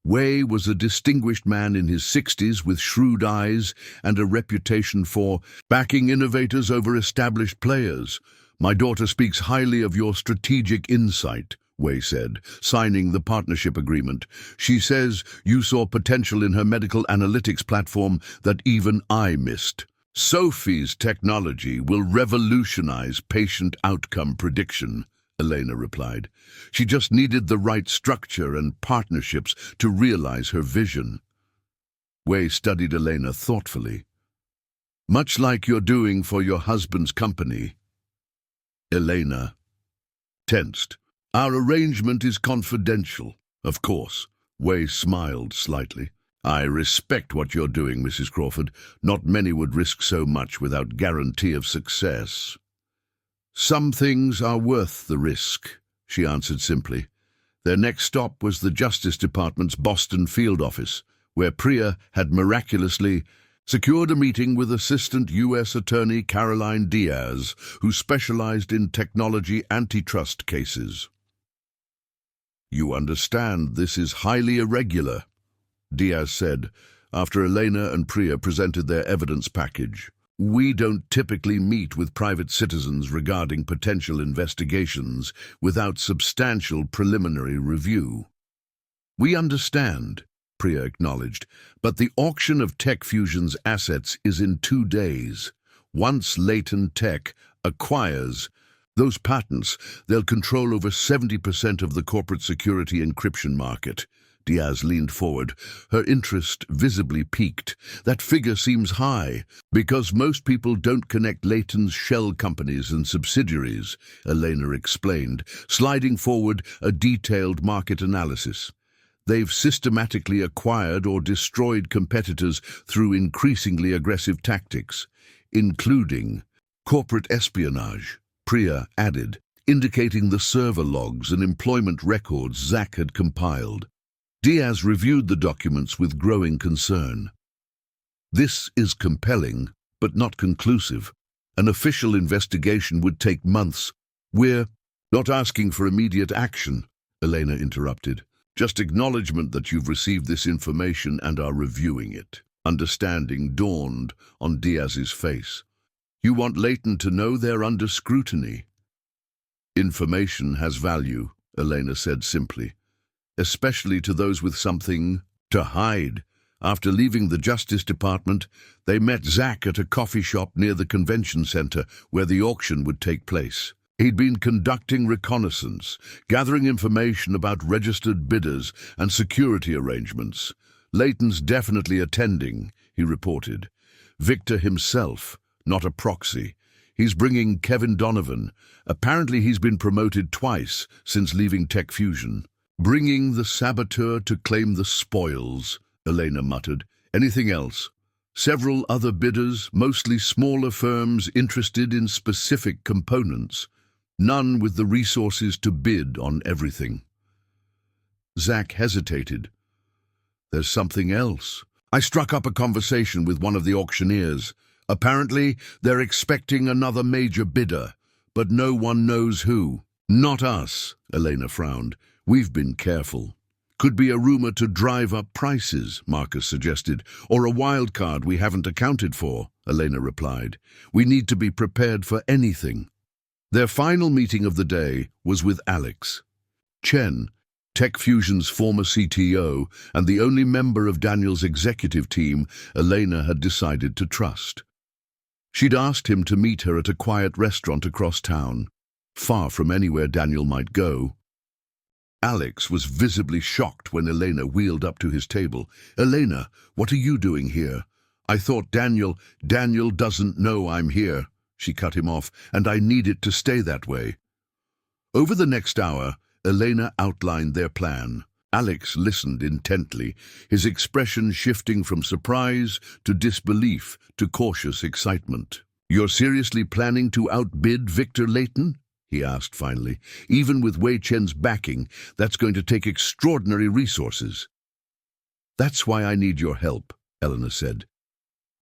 Wei was a distinguished man in his 60s with shrewd eyes and a reputation for backing innovators over established players. My daughter speaks highly of your strategic insight, Wei said, signing the partnership agreement. She says you saw potential in her medical analytics platform that even I missed. Sophie's technology will revolutionize patient outcome prediction, Elena replied. She just needed the right structure and partnerships to realize her vision. Wei studied Elena thoughtfully. Much like you're doing for your husband's company. Elena tensed. Our arrangement is confidential, of course. Way smiled slightly. I respect what you're doing, Mrs. Crawford. Not many would risk so much without guarantee of success. Some things are worth the risk, she answered simply. Their next stop was the Justice Department's Boston field office, where Priya had miraculously secured a meeting with Assistant U.S. Attorney Caroline Diaz, who specialized in technology antitrust cases. You understand this is highly irregular, Diaz said, after Elena and Priya presented their evidence package. We don't typically meet with private citizens regarding potential investigations without substantial preliminary review. We understand, Priya acknowledged, but the auction of Tech Fusion's assets is in 2 days. Once Leighton Tech acquires those patents, they'll control over 70% of the corporate security encryption market. Diaz leaned forward, her interest visibly piqued. That figure seems high, because most people don't connect Leighton's shell companies and subsidiaries, Elena explained, sliding forward a detailed market analysis. They've systematically acquired or destroyed competitors through increasingly aggressive tactics, including corporate espionage, Priya added, indicating the server logs and employment records Zach had compiled. Diaz reviewed the documents with growing concern. This is compelling, but not conclusive. An official investigation would take months. We're not asking for immediate action, Elena interrupted. Just acknowledgement that you've received this information and are reviewing it. Understanding dawned on Diaz's face. You want Leighton to know they're under scrutiny. Information has value, Elena said simply, especially to those with something to hide. After leaving the Justice Department, they met Zach at a coffee shop near the convention center where the auction would take place. He'd been conducting reconnaissance, gathering information about registered bidders and security arrangements. Leighton's definitely attending, he reported. Victor himself, not a proxy. He's bringing Kevin Donovan. Apparently he's been promoted twice since leaving Tech Fusion. Bringing the saboteur to claim the spoils, Elena muttered. Anything else? Several other bidders, mostly smaller firms interested in specific components. None with the resources to bid on everything. Zach hesitated. There's something else. I struck up a conversation with one of the auctioneers. Apparently, they're expecting another major bidder, but no one knows who. Not us, Elena frowned. We've been careful. Could be a rumor to drive up prices, Marcus suggested, or a wild card we haven't accounted for, Elena replied. We need to be prepared for anything. Their final meeting of the day was with Alex. Chen, Tech Fusion's former CTO and the only member of Daniel's executive team Elena had decided to trust. She'd asked him to meet her at a quiet restaurant across town, far from anywhere Daniel might go. Alex was visibly shocked when Elena wheeled up to his table. Elena, what are you doing here? I thought Daniel doesn't know I'm here. She cut him off, and I need it to stay that way. Over the next hour, Elena outlined their plan. Alex listened intently, his expression shifting from surprise to disbelief to cautious excitement. You're seriously planning to outbid Victor Leighton? He asked finally. Even with Wei Chen's backing, that's going to take extraordinary resources. That's why I need your help, Elena said.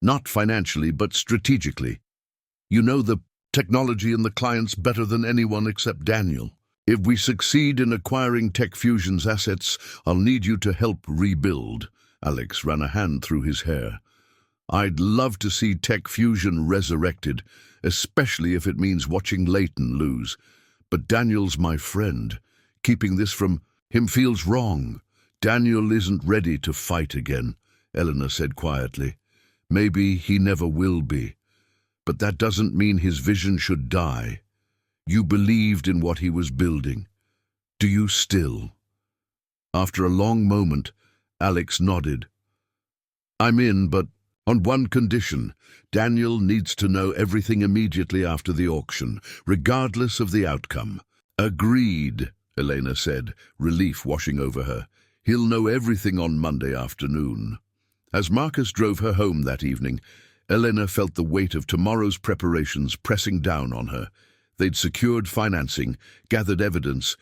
Not financially, but strategically. You know the technology and the clients better than anyone except Daniel. If we succeed in acquiring Tech Fusion's assets, I'll need you to help rebuild. Alex ran a hand through his hair. I'd love to see Tech Fusion resurrected, especially if it means watching Leighton lose. But Daniel's my friend. Keeping this from him feels wrong. Daniel isn't ready to fight again, Elena said quietly. Maybe he never will be. But that doesn't mean his vision should die. You believed in what he was building. Do you still? After a long moment, Alex nodded. I'm in, but On one condition, Daniel needs to know everything immediately after the auction, regardless of the outcome. Agreed, Elena said, relief washing over her. He'll know everything on Monday afternoon. As Marcus drove her home that evening, Elena felt the weight of tomorrow's preparations pressing down on her. They'd secured financing, gathered evidence,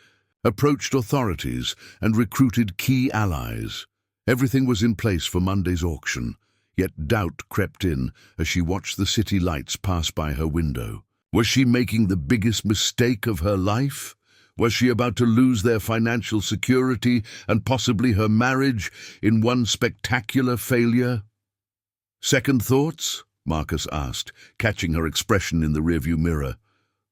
approached authorities, and recruited key allies. Everything was in place for Monday's auction, yet doubt crept in as she watched the city lights pass by her window. Was she making the biggest mistake of her life? Was she about to lose their financial security and possibly her marriage in one spectacular failure? Second thoughts? Marcus asked, catching her expression in the rearview mirror.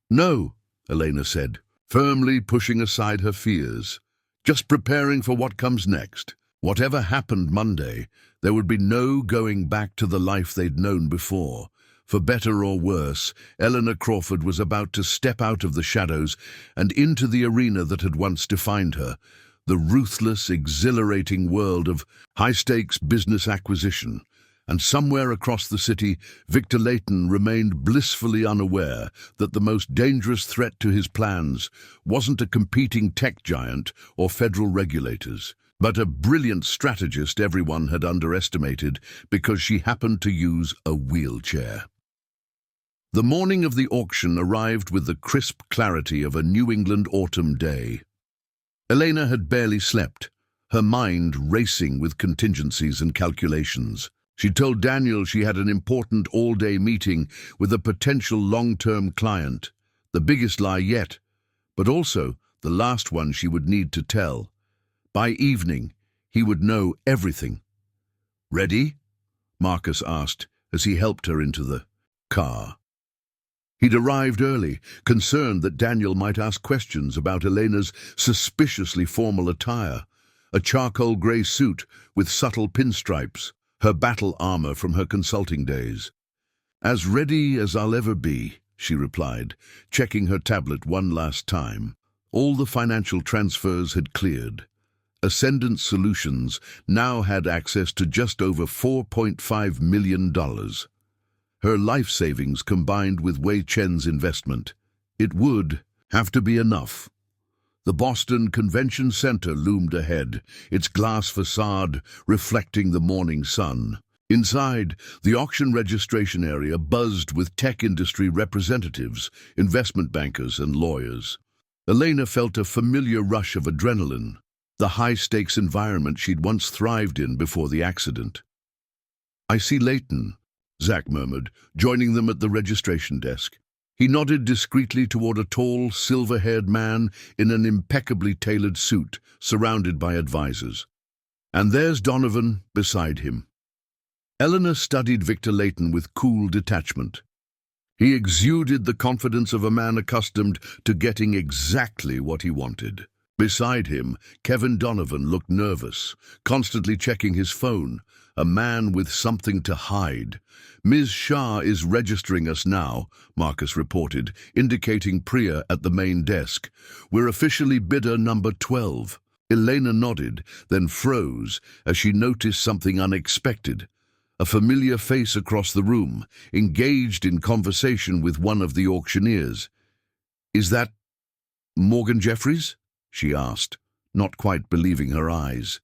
No, Elena said, firmly pushing aside her fears. Just preparing for what comes next. Whatever happened Monday, there would be no going back to the life they'd known before. For better or worse, Eleanor Crawford was about to step out of the shadows and into the arena that had once defined her, the ruthless, exhilarating world of high-stakes business acquisition. And somewhere across the city, Victor Layton remained blissfully unaware that the most dangerous threat to his plans wasn't a competing tech giant or federal regulators, but a brilliant strategist everyone had underestimated because she happened to use a wheelchair. The morning of the auction arrived with the crisp clarity of a New England autumn day. Elena had barely slept, her mind racing with contingencies and calculations. She told Daniel she had an important all-day meeting with a potential long-term client, the biggest lie yet, but also the last one she would need to tell. By evening, he would know everything. "Ready?" Marcus asked as he helped her into the car. He'd arrived early, concerned that Daniel might ask questions about Elena's suspiciously formal attire, a charcoal grey suit with subtle pinstripes, her battle armor from her consulting days. "As ready as I'll ever be," she replied, checking her tablet one last time. All the financial transfers had cleared. Ascendant Solutions now had access to just over $4.5 million. Her life savings combined with Wei Chen's investment. It would have to be enough. The Boston Convention Center loomed ahead, its glass facade reflecting the morning sun. Inside, the auction registration area buzzed with tech industry representatives, investment bankers, and lawyers. Elena felt a familiar rush of adrenaline, the high-stakes environment she'd once thrived in before the accident. "I see Layton," Zach murmured, joining them at the registration desk. He nodded discreetly toward a tall, silver-haired man in an impeccably tailored suit, surrounded by advisors. "And there's Donovan beside him." Eleanor studied Victor Layton with cool detachment. He exuded the confidence of a man accustomed to getting exactly what he wanted. Beside him, Kevin Donovan looked nervous, constantly checking his phone, a man with something to hide. "Ms. Shah is registering us now," Marcus reported, indicating Priya at the main desk. "We're officially bidder number 12. Elena nodded, then froze as she noticed something unexpected. A familiar face across the room, engaged in conversation with one of the auctioneers. "Is that Morgan Jeffries?" she asked, not quite believing her eyes.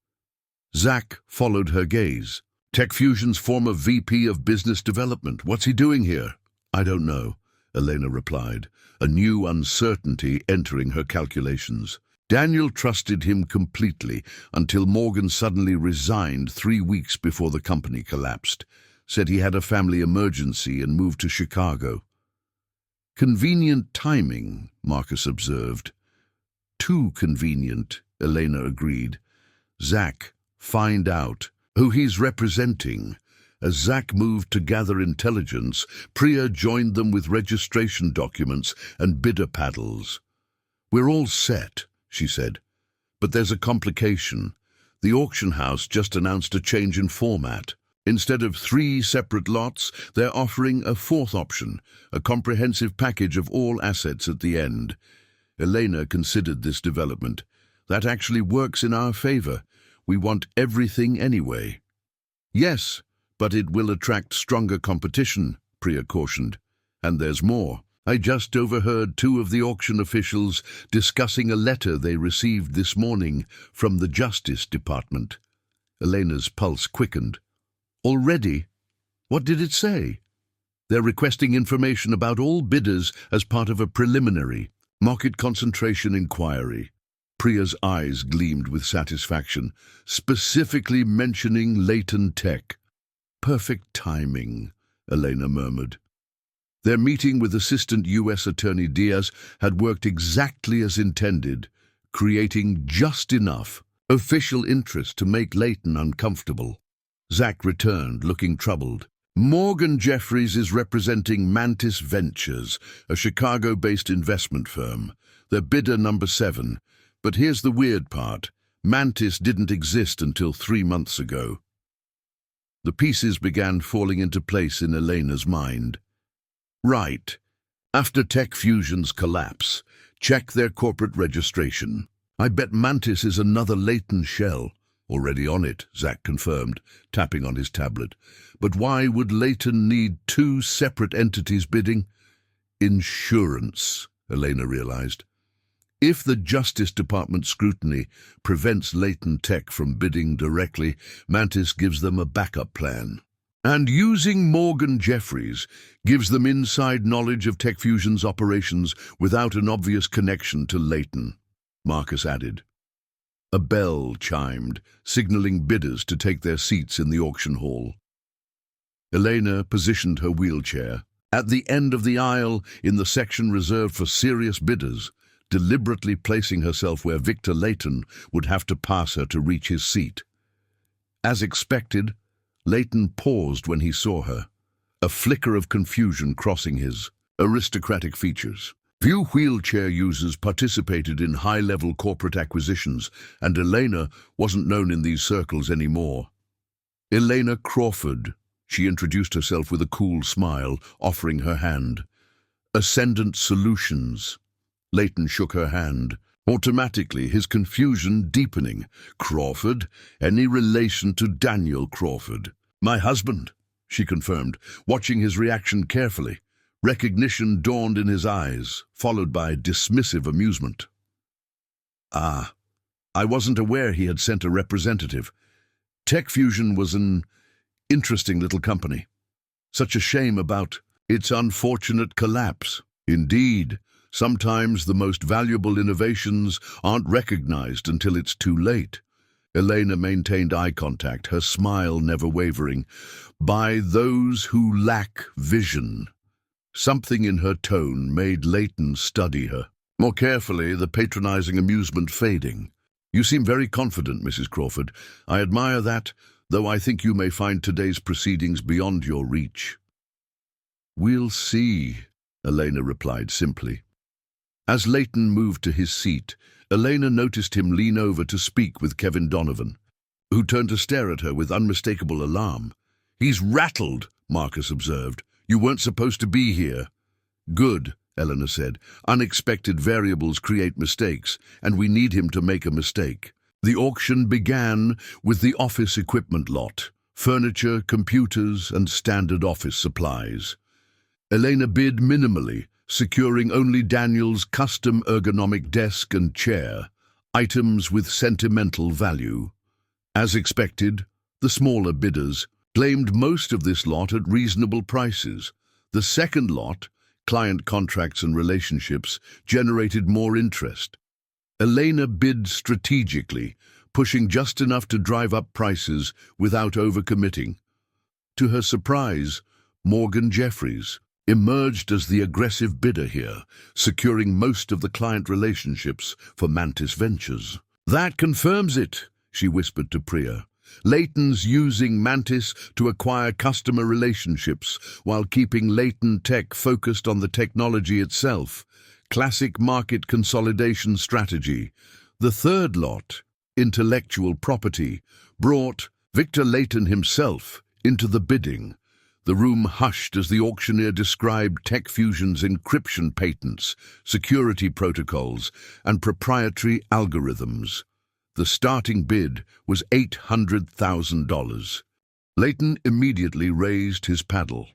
Zach followed her gaze. "TechFusion's former VP of Business Development. What's he doing here?" "I don't know," Elena replied, a new uncertainty entering her calculations. Daniel trusted him completely until Morgan suddenly resigned 3 weeks before the company collapsed, said he had a family emergency and moved to Chicago. "Convenient timing," Marcus observed. "Too convenient," Elena agreed. "Zach, find out who he's representing." As Zach moved to gather intelligence, Priya joined them with registration documents and bidder paddles. "We're all set," she said. "But there's a complication. The auction house just announced a change in format. Instead of 3 separate lots, they're offering a 4th option, a comprehensive package of all assets at the end." Elena considered this development. "That actually works in our favor. We want everything anyway." "Yes," But it will attract stronger competition, Priya cautioned. And there's more. I just overheard two of the auction officials discussing a letter they received this morning from the Justice Department. Elena's pulse quickened. Already? What did it say? They're requesting information about all bidders as part of a preliminary market concentration inquiry. Priya's eyes gleamed with satisfaction, specifically mentioning Leighton Tech. Perfect timing, Elena murmured. Their meeting with Assistant U.S. Attorney Diaz had worked exactly as intended, creating just enough official interest to make Leighton uncomfortable. Zach returned, looking troubled. Morgan Jeffries is representing Mantis Ventures, a Chicago-based investment firm. They're bidder number 7. But here's the weird part. Mantis didn't exist until 3 months ago. The pieces began falling into place in Elena's mind. Right. After Tech Fusion's collapse, check their corporate registration. I bet Mantis is another Leighton shell. Already on it, Zach confirmed, tapping on his tablet. But why would Leighton need 2 separate entities bidding? Insurance, Elena realized. If the Justice Department scrutiny prevents Leighton Tech from bidding directly, Mantis gives them a backup plan. And using Morgan Jeffries gives them inside knowledge of Tech Fusion's operations without an obvious connection to Leighton, Marcus added. A bell chimed, signaling bidders to take their seats in the auction hall. Elena positioned her wheelchair at the end of the aisle in the section reserved for serious bidders, deliberately placing herself where Victor Leighton would have to pass her to reach his seat. As expected, Leighton paused when he saw her, a flicker of confusion crossing his aristocratic features. Few wheelchair users participated in high-level corporate acquisitions, and Elena wasn't known in these circles anymore. Elena Crawford, she introduced herself with a cool smile, offering her hand. Ascendant Solutions. Leighton shook her hand, automatically his confusion deepening. Crawford? Any relation to Daniel Crawford? My husband, she confirmed, watching his reaction carefully. Recognition dawned in his eyes, followed by dismissive amusement. Ah, I wasn't aware he had sent a representative. Tech Fusion was an interesting little company. Such a shame about its unfortunate collapse. Indeed, sometimes the most valuable innovations aren't recognized until it's too late. Elena maintained eye contact, her smile never wavering. By those who lack vision. Something in her tone made Leighton study her more carefully, the patronizing amusement fading. You seem very confident, Mrs. Crawford. I admire that, though I think you may find today's proceedings beyond your reach. We'll see, Elena replied simply. As Leighton moved to his seat, Elena noticed him lean over to speak with Kevin Donovan, who turned to stare at her with unmistakable alarm. He's rattled, Marcus observed. You weren't supposed to be here. Good, Eleanor said. Unexpected variables create mistakes, and we need him to make a mistake. The auction began with the office equipment lot, furniture, computers, and standard office supplies. Elena bid minimally, securing only Daniel's custom ergonomic desk and chair, items with sentimental value. As expected, the smaller bidders claimed most of this lot at reasonable prices. The second lot, client contracts and relationships, generated more interest. Elena bid strategically, pushing just enough to drive up prices without overcommitting. To her surprise, Morgan Jeffries emerged as the aggressive bidder here, securing most of the client relationships for Mantis Ventures. That confirms it, she whispered to Priya. Leighton's using Mantis to acquire customer relationships while keeping Leighton Tech focused on the technology itself. Classic market consolidation strategy. The third lot, intellectual property, brought Victor Leighton himself into the bidding. The room hushed as the auctioneer described Tech Fusion's encryption patents, security protocols, and proprietary algorithms. The starting bid was $800,000. Leighton immediately raised his paddle.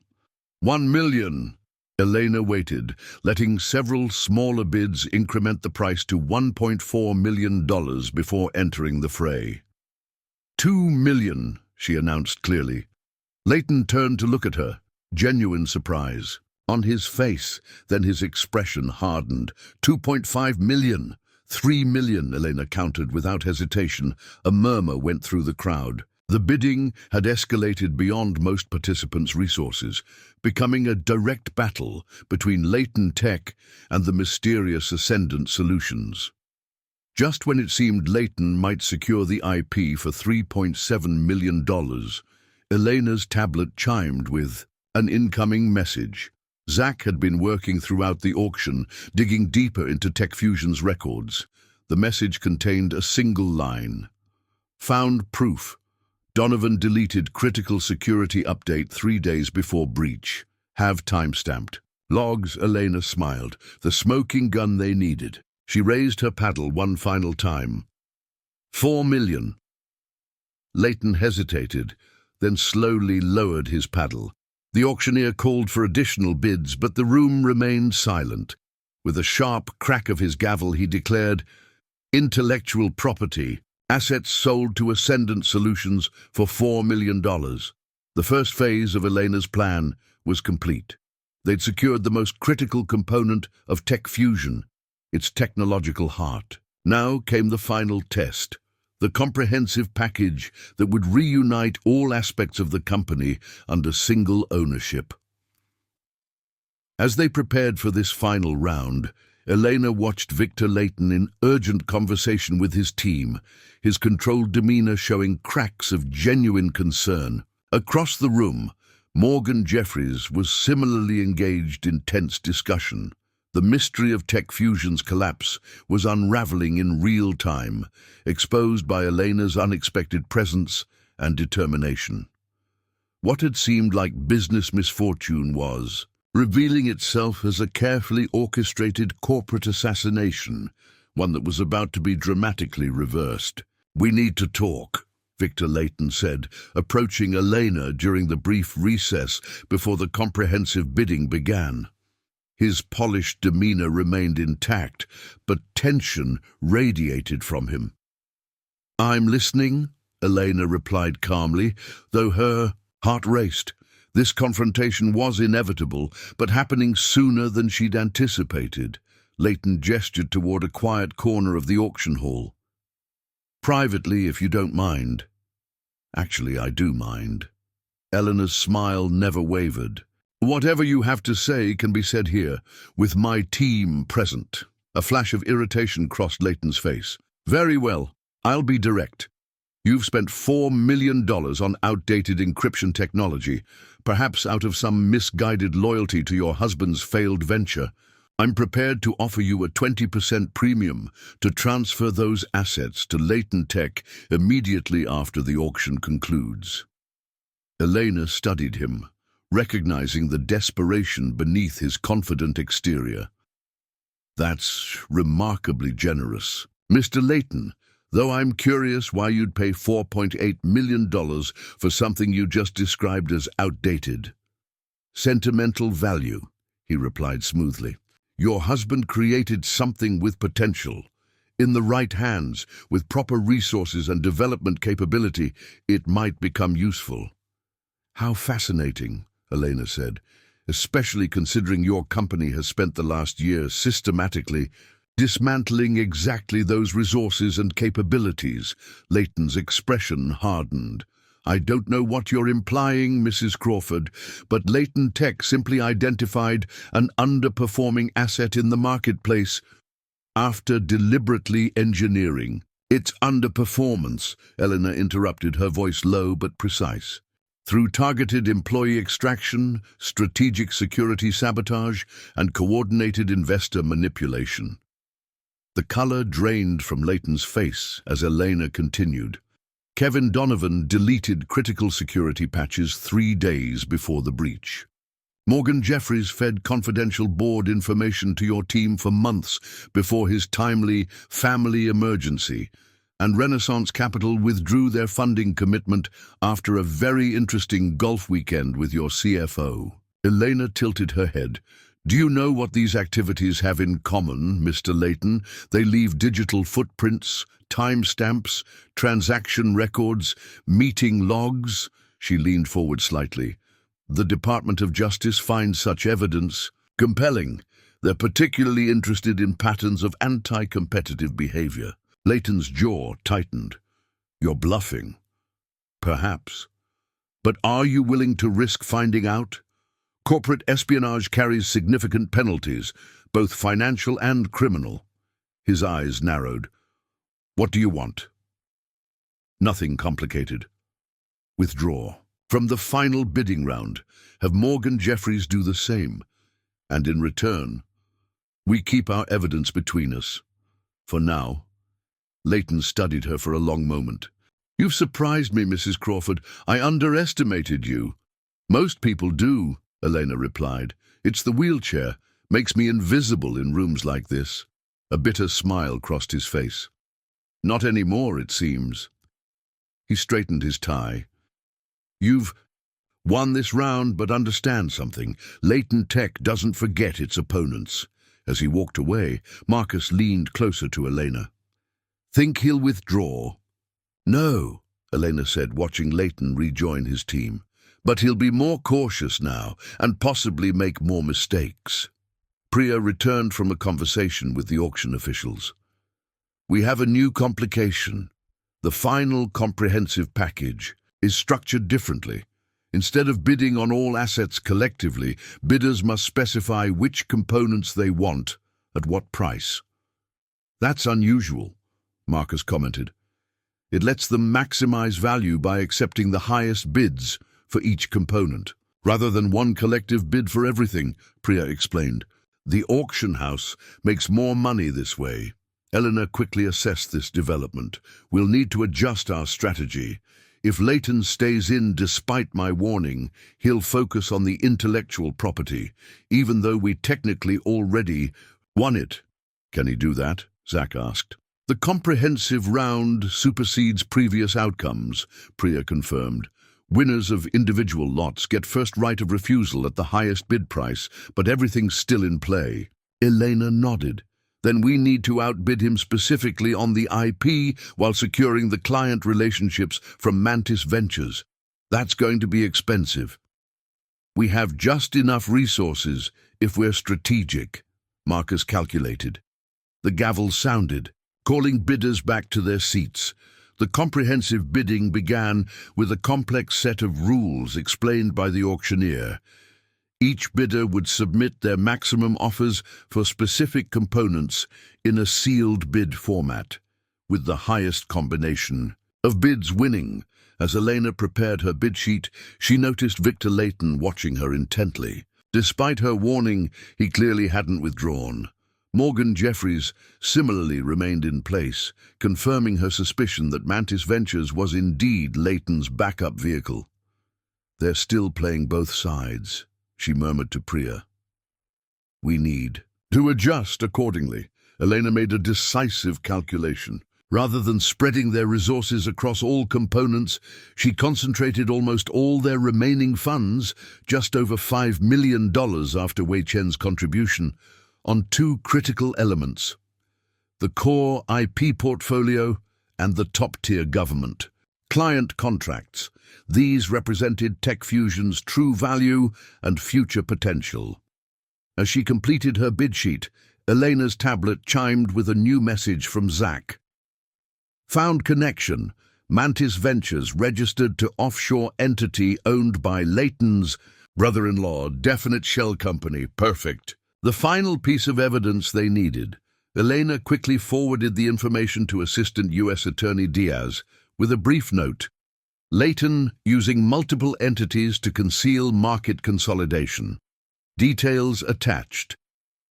1 million. Elena waited, letting several smaller bids increment the price to $1.4 million before entering the fray. 2 million, she announced clearly. Leighton turned to look at her, genuine surprise on his face, then his expression hardened. 2.5 million. 3 million, Elena countered without hesitation. A murmur went through the crowd. The bidding had escalated beyond most participants' resources, becoming a direct battle between Leighton Tech and the mysterious Ascendant Solutions. Just when it seemed Leighton might secure the IP for $3.7 million, Elena's tablet chimed with an incoming message. Zach had been working throughout the auction, digging deeper into TechFusion's records. The message contained a single line. Found proof. Donovan deleted critical security update 3 days before breach. Have timestamped. Logs, Elena smiled. The smoking gun they needed. She raised her paddle one final time. 4 million. Leighton hesitated, then slowly lowered his paddle. The auctioneer called for additional bids, but the room remained silent. With a sharp crack of his gavel, he declared, "Intellectual property. Assets sold to Ascendant Solutions for $4 million. The first phase of Elena's plan was complete. They'd secured the most critical component of TechFusion, its technological heart. Now came the final test, the comprehensive package that would reunite all aspects of the company under single ownership. As they prepared for this final round, Elena watched Victor Leighton in urgent conversation with his team, his controlled demeanor showing cracks of genuine concern. Across the room, Morgan Jeffries was similarly engaged in tense discussion. The mystery of TechFusion's collapse was unraveling in real time, exposed by Elena's unexpected presence and determination. What had seemed like business misfortune was revealing itself as a carefully orchestrated corporate assassination, one that was about to be dramatically reversed. "We need to talk," Victor Leighton said, approaching Elena during the brief recess before the comprehensive bidding began. His polished demeanor remained intact, but tension radiated from him. "I'm listening," Elena replied calmly, though her heart raced. This confrontation was inevitable, but happening sooner than she'd anticipated. Leighton gestured toward a quiet corner of the auction hall. "Privately, if you don't mind." "Actually, I do mind." Eleanor's smile never wavered. "Whatever you have to say can be said here, with my team present." A flash of irritation crossed Leighton's face. "Very well, I'll be direct. You've spent $4 million on outdated encryption technology, perhaps out of some misguided loyalty to your husband's failed venture. I'm prepared to offer you a 20% premium to transfer those assets to Leighton Tech immediately after the auction concludes." Elena studied him, recognizing the desperation beneath his confident exterior. "That's remarkably generous. Mr. Leighton, though I'm curious why you'd pay $4.8 million for something you just described as outdated." "Sentimental value," he replied smoothly. "Your husband created something with potential. In the right hands, with proper resources and development capability, it might become useful." "How fascinating," Elena said, "especially considering your company has spent the last year systematically dismantling exactly those resources and capabilities." Leighton's expression hardened. "I don't know what you're implying, Mrs. Crawford, but Leighton Tech simply identified an underperforming asset in the marketplace after deliberately engineering." "It's underperformance," Eleanor interrupted, her voice low but precise. "Through targeted employee extraction, strategic security sabotage, and coordinated investor manipulation." The color drained from Leighton's face as Elena continued. "Kevin Donovan deleted critical security patches 3 days before the breach. Morgan Jeffries fed confidential board information to your team for months before his timely family emergency. and Renaissance Capital withdrew their funding commitment after a very interesting golf weekend with your CFO. Elena tilted her head. Do you know what these activities have in common, Mr. Layton? They leave digital footprints, timestamps, transaction records, meeting logs. She leaned forward slightly. The Department of Justice finds such evidence compelling. They're particularly interested in patterns of anti-competitive behavior. Layton's jaw tightened. You're bluffing. Perhaps. But are you willing to risk finding out? Corporate espionage carries significant penalties, both financial and criminal. His eyes narrowed. What do you want? Nothing complicated. Withdraw from the final bidding round. Have Morgan Jeffries do the same. And in return, we keep our evidence between us. For now. Layton studied her for a long moment. You've surprised me, Mrs. Crawford. I underestimated you. Most people do, Elena replied. It's the wheelchair. Makes me invisible in rooms like this. A bitter smile crossed his face. Not anymore, it seems. He straightened his tie. You've won this round, but understand something. Layton Tech doesn't forget its opponents. As he walked away, Marcus leaned closer to Elena. Think he'll withdraw? No, Elena said, watching Layton rejoin his team. But he'll be more cautious now, and possibly make more mistakes. Priya returned from a conversation with the auction officials. We have a new complication. The final comprehensive package is structured differently. Instead of bidding on all assets collectively, bidders must specify which components they want, at what price. That's unusual, Marcus commented. It lets them maximize value by accepting the highest bids for each component, rather than one collective bid for everything, Priya explained. The auction house makes more money this way. Eleanor quickly assessed this development. We'll need to adjust our strategy. If Layton stays in despite my warning, he'll focus on the intellectual property, even though we technically already won it. Can he do that? Zach asked. The comprehensive round supersedes previous outcomes, Priya confirmed. Winners of individual lots get first right of refusal at the highest bid price, but everything's still in play. Elena nodded. Then we need to outbid him specifically on the IP while securing the client relationships from Mantis Ventures. That's going to be expensive. We have just enough resources if we're strategic, Marcus calculated. The gavel sounded, calling bidders back to their seats. The comprehensive bidding began with a complex set of rules explained by the auctioneer. Each bidder would submit their maximum offers for specific components in a sealed bid format, with the highest combination of bids winning. As Elena prepared her bid sheet, she noticed Victor Layton watching her intently. Despite her warning, he clearly hadn't withdrawn. Morgan Jeffries similarly remained in place, confirming her suspicion that Mantis Ventures was indeed Layton's backup vehicle. They're still playing both sides, she murmured to Priya. We need to adjust accordingly. Elena made a decisive calculation. Rather than spreading their resources across all components, she concentrated almost all their remaining funds, just over $5 million after Wei Chen's contribution, on two critical elements: the core IP portfolio and the top-tier government. Client contracts. These represented Tech Fusion's true value and future potential. As she completed her bid sheet, Elena's tablet chimed with a new message from Zach. Found connection. Mantis Ventures registered to offshore entity owned by Layton's brother-in-law, definite shell company. Perfect. The final piece of evidence they needed. Elena quickly forwarded the information to Assistant U.S. Attorney Diaz with a brief note. Layton using multiple entities to conceal market consolidation. Details attached.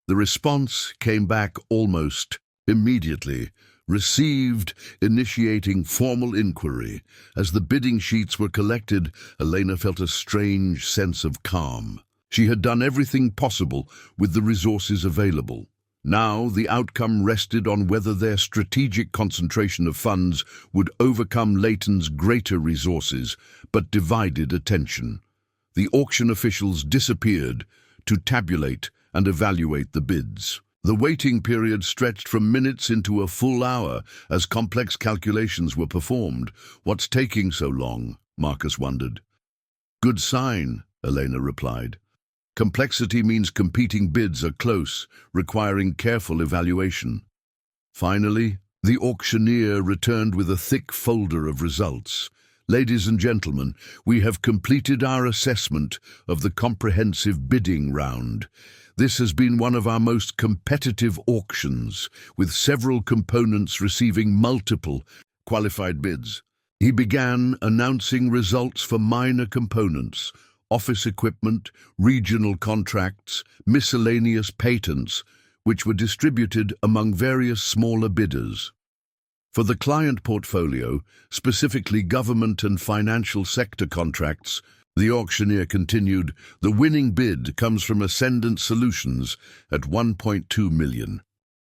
The response came back almost immediately. Received, initiating formal inquiry. As the bidding sheets were collected, Elena felt a strange sense of calm. She had done everything possible with the resources available. Now the outcome rested on whether their strategic concentration of funds would overcome Leighton's greater resources, but divided attention. The auction officials disappeared to tabulate and evaluate the bids. The waiting period stretched from minutes into a full hour as complex calculations were performed. "What's taking so long?" Marcus wondered. "Good sign," Elena replied. "Complexity means competing bids are close, requiring careful evaluation." Finally, the auctioneer returned with a thick folder of results. "Ladies and gentlemen, we have completed our assessment of the comprehensive bidding round. This has been one of our most competitive auctions, with several components receiving multiple qualified bids." He began announcing results for minor components: office equipment, regional contracts, miscellaneous patents, which were distributed among various smaller bidders. For the client portfolio, specifically government and financial sector contracts, the auctioneer continued, "The winning bid comes from Ascendant Solutions at $1.2 million.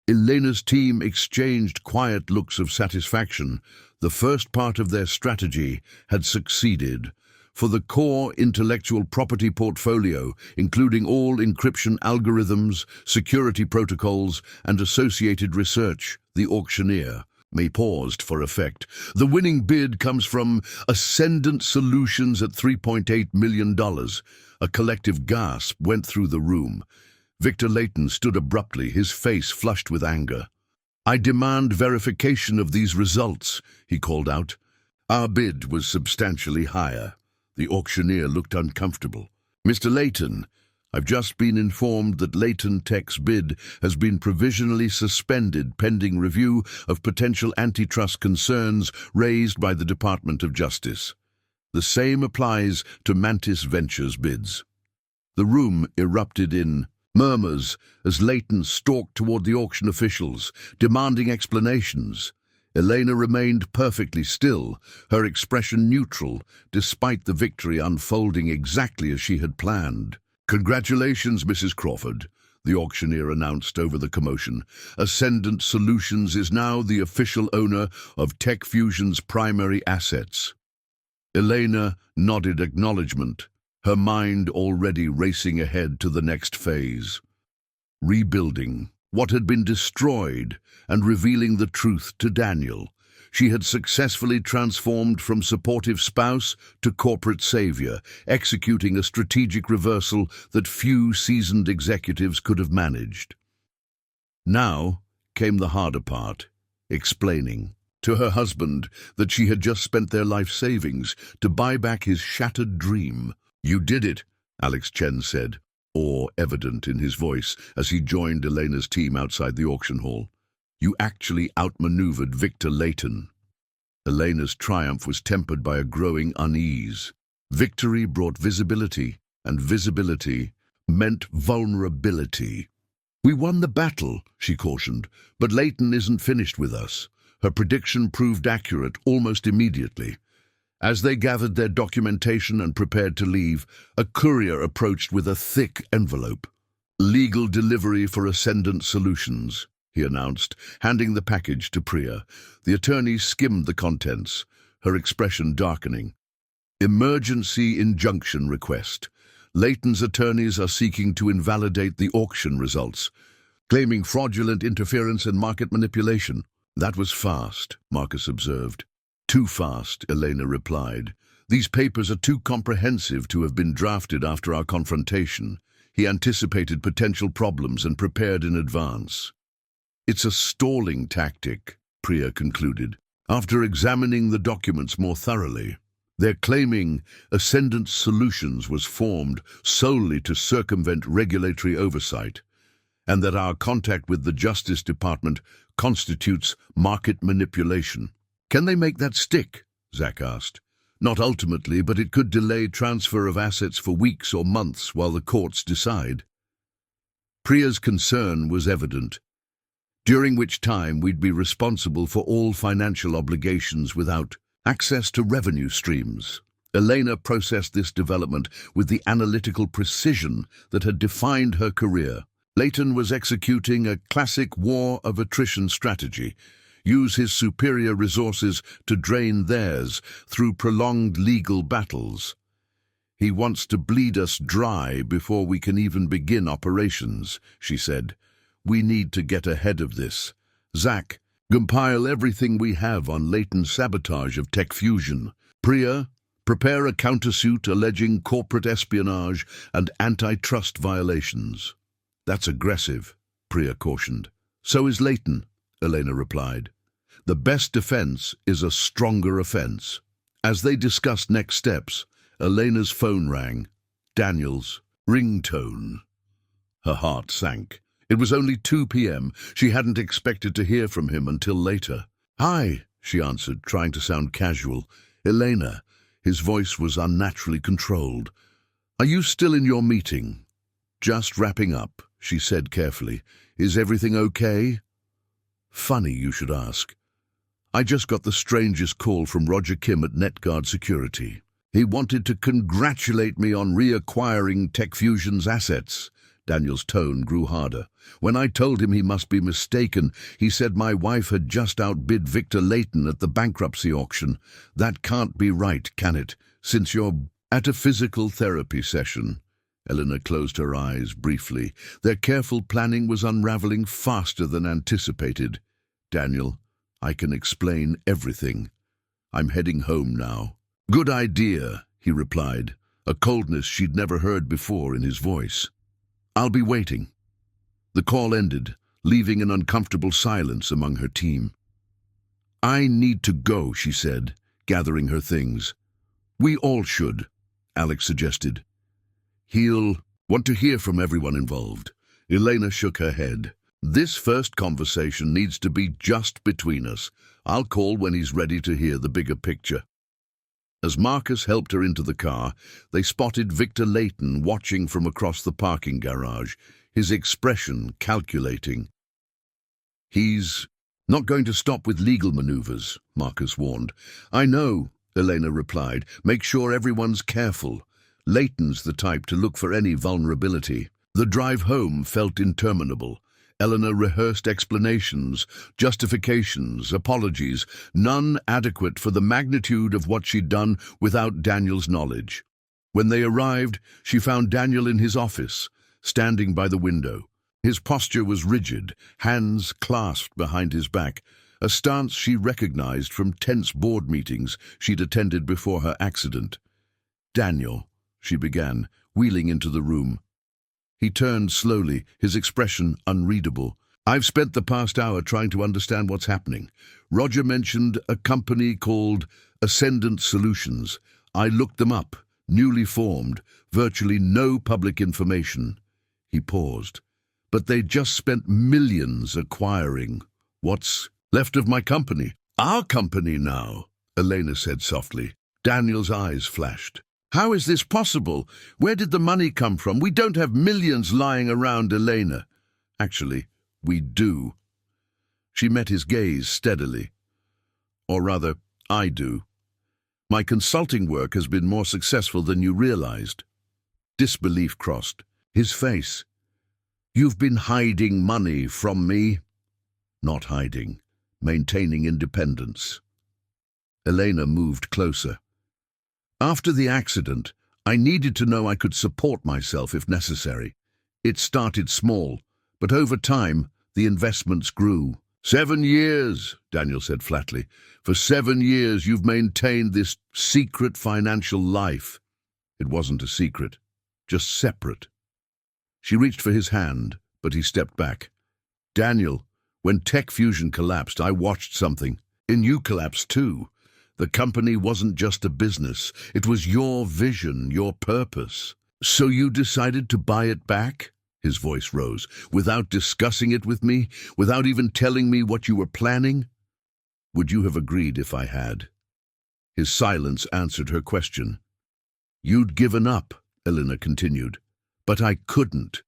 Elena's team exchanged quiet looks of satisfaction. The first part of their strategy had succeeded. For the core intellectual property portfolio, including all encryption algorithms, security protocols, and associated research, the auctioneer paused for effect. "The winning bid comes from Ascendant Solutions at $3.8 million. A collective gasp went through the room. Victor Leighton stood abruptly, his face flushed with anger. "I demand verification of these results," he called out. "Our bid was substantially higher." The auctioneer looked uncomfortable. "Mr. Leighton, I've just been informed that Leighton Tech's bid has been provisionally suspended pending review of potential antitrust concerns raised by the Department of Justice. The same applies to Mantis Ventures bids." The room erupted in murmurs as Leighton stalked toward the auction officials, demanding explanations. Elena remained perfectly still, her expression neutral, despite the victory unfolding exactly as she had planned. "Congratulations, Mrs. Crawford," the auctioneer announced over the commotion. "Ascendant Solutions is now the official owner of Tech Fusion's primary assets." Elena nodded acknowledgement, her mind already racing ahead to the next phase. Rebuilding what had been destroyed and revealing the truth to Daniel. She had successfully transformed from supportive spouse to corporate savior, executing a strategic reversal that few seasoned executives could have managed. Now came the harder part, explaining to her husband that she had just spent their life savings to buy back his shattered dream. "You did it," Alex Chen said, awe evident in his voice as he joined Elena's team outside the auction hall. "You actually outmaneuvered Victor Leighton." Elena's triumph was tempered by a growing unease. Victory brought visibility, and visibility meant vulnerability. "We won the battle," she cautioned, "but Leighton isn't finished with us." Her prediction proved accurate almost immediately. As they gathered their documentation and prepared to leave, a courier approached with a thick envelope. "Legal delivery for Ascendant Solutions," he announced, handing the package to Priya. The attorney skimmed the contents, her expression darkening. "Emergency injunction request. Leighton's attorneys are seeking to invalidate the auction results, claiming fraudulent interference and market manipulation." "That was fast," Marcus observed. "Too fast," Elena replied. "These papers are too comprehensive to have been drafted after our confrontation." He anticipated potential problems and prepared in advance. "It's a stalling tactic," Priya concluded, after examining the documents more thoroughly. "They're claiming Ascendant Solutions was formed solely to circumvent regulatory oversight, and that our contact with the Justice Department constitutes market manipulation." "Can they make that stick?" Zach asked. "Not ultimately, but it could delay transfer of assets for weeks or months while the courts decide." Priya's concern was evident, during which time we'd be responsible for all financial obligations without access to revenue streams. Elena processed this development with the analytical precision that had defined her career. Leighton was executing a classic war of attrition strategy. Use his superior resources to drain theirs through prolonged legal battles. He wants to bleed us dry before we can even begin operations, she said. We need to get ahead of this. Zach, compile everything we have on Leighton's sabotage of Tech Fusion. Priya, prepare a countersuit alleging corporate espionage and antitrust violations. That's aggressive, Priya cautioned. So is Leighton, Elena replied. The best defense is a stronger offense. As they discussed next steps, Elena's phone rang. Daniel's ringtone. Her heart sank. It was only 2 p.m. She hadn't expected to hear from him until later. Hi, she answered, trying to sound casual. Elena. His voice was unnaturally controlled. Are you still in your meeting? Just wrapping up, she said carefully. Is everything okay? Funny you should ask. I just got the strangest call from Roger Kim at NetGuard Security. He wanted to congratulate me on reacquiring Tech Fusion's assets. Daniel's tone grew harder. When I told him he must be mistaken, he said my wife had just outbid Victor Leighton at the bankruptcy auction. That can't be right, can it, since you're at a physical therapy session? Eleanor closed her eyes briefly. Their careful planning was unraveling faster than anticipated. Daniel, I can explain everything. I'm heading home now. Good idea, he replied, a coldness she'd never heard before in his voice. I'll be waiting. The call ended, leaving an uncomfortable silence among her team. I need to go, she said, gathering her things. We all should, Alex suggested. He'll want to hear from everyone involved. Elena shook her head. This first conversation needs to be just between us. I'll call when he's ready to hear the bigger picture. As Marcus helped her into the car, they spotted Victor Leighton watching from across the parking garage, his expression calculating. He's not going to stop with legal maneuvers, Marcus warned. I know, Elena replied. Make sure everyone's careful. Leighton's the type to look for any vulnerability. The drive home felt interminable. Eleanor rehearsed explanations, justifications, apologies, none adequate for the magnitude of what she'd done without Daniel's knowledge. When they arrived, she found Daniel in his office, standing by the window. His posture was rigid, hands clasped behind his back, a stance she recognized from tense board meetings she'd attended before her accident. Daniel, she began, wheeling into the room. He turned slowly, his expression unreadable. I've spent the past hour trying to understand what's happening. Roger mentioned a company called Ascendant Solutions. I looked them up, newly formed, virtually no public information. He paused. But they just spent millions acquiring what's left of my company. Our company now, Elena said softly. Daniel's eyes flashed. How is this possible? Where did the money come from? We don't have millions lying around, Elena. Actually, we do. She met his gaze steadily. Or rather, I do. My consulting work has been more successful than you realized. Disbelief crossed his face. You've been hiding money from me. Not hiding, maintaining independence. Elena moved closer. After the accident, I needed to know I could support myself if necessary. It started small, but over time, the investments grew. 7 years, Daniel said flatly. For 7 years, you've maintained this secret financial life. It wasn't a secret, just separate. She reached for his hand, but he stepped back. Daniel, when Tech Fusion collapsed, I watched something. And you collapsed too. The company wasn't just a business. It was your vision, your purpose. So you decided to buy it back? His voice rose. Without discussing it with me? Without even telling me what you were planning? Would you have agreed if I had? His silence answered her question. You'd given up, Elena continued. But I couldn't.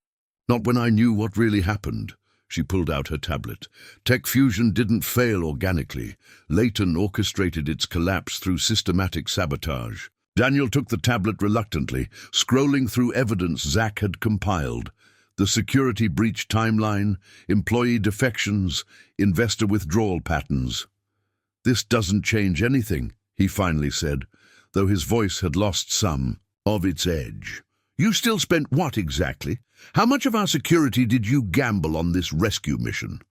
Not when I knew what really happened. She pulled out her tablet. Tech Fusion didn't fail organically. Leighton orchestrated its collapse through systematic sabotage. Daniel took the tablet reluctantly, scrolling through evidence Zach had compiled. The security breach timeline, employee defections, investor withdrawal patterns. "This doesn't change anything," he finally said, though his voice had lost some of its edge. "You still spent what exactly? How much of our security did you gamble on this rescue mission?"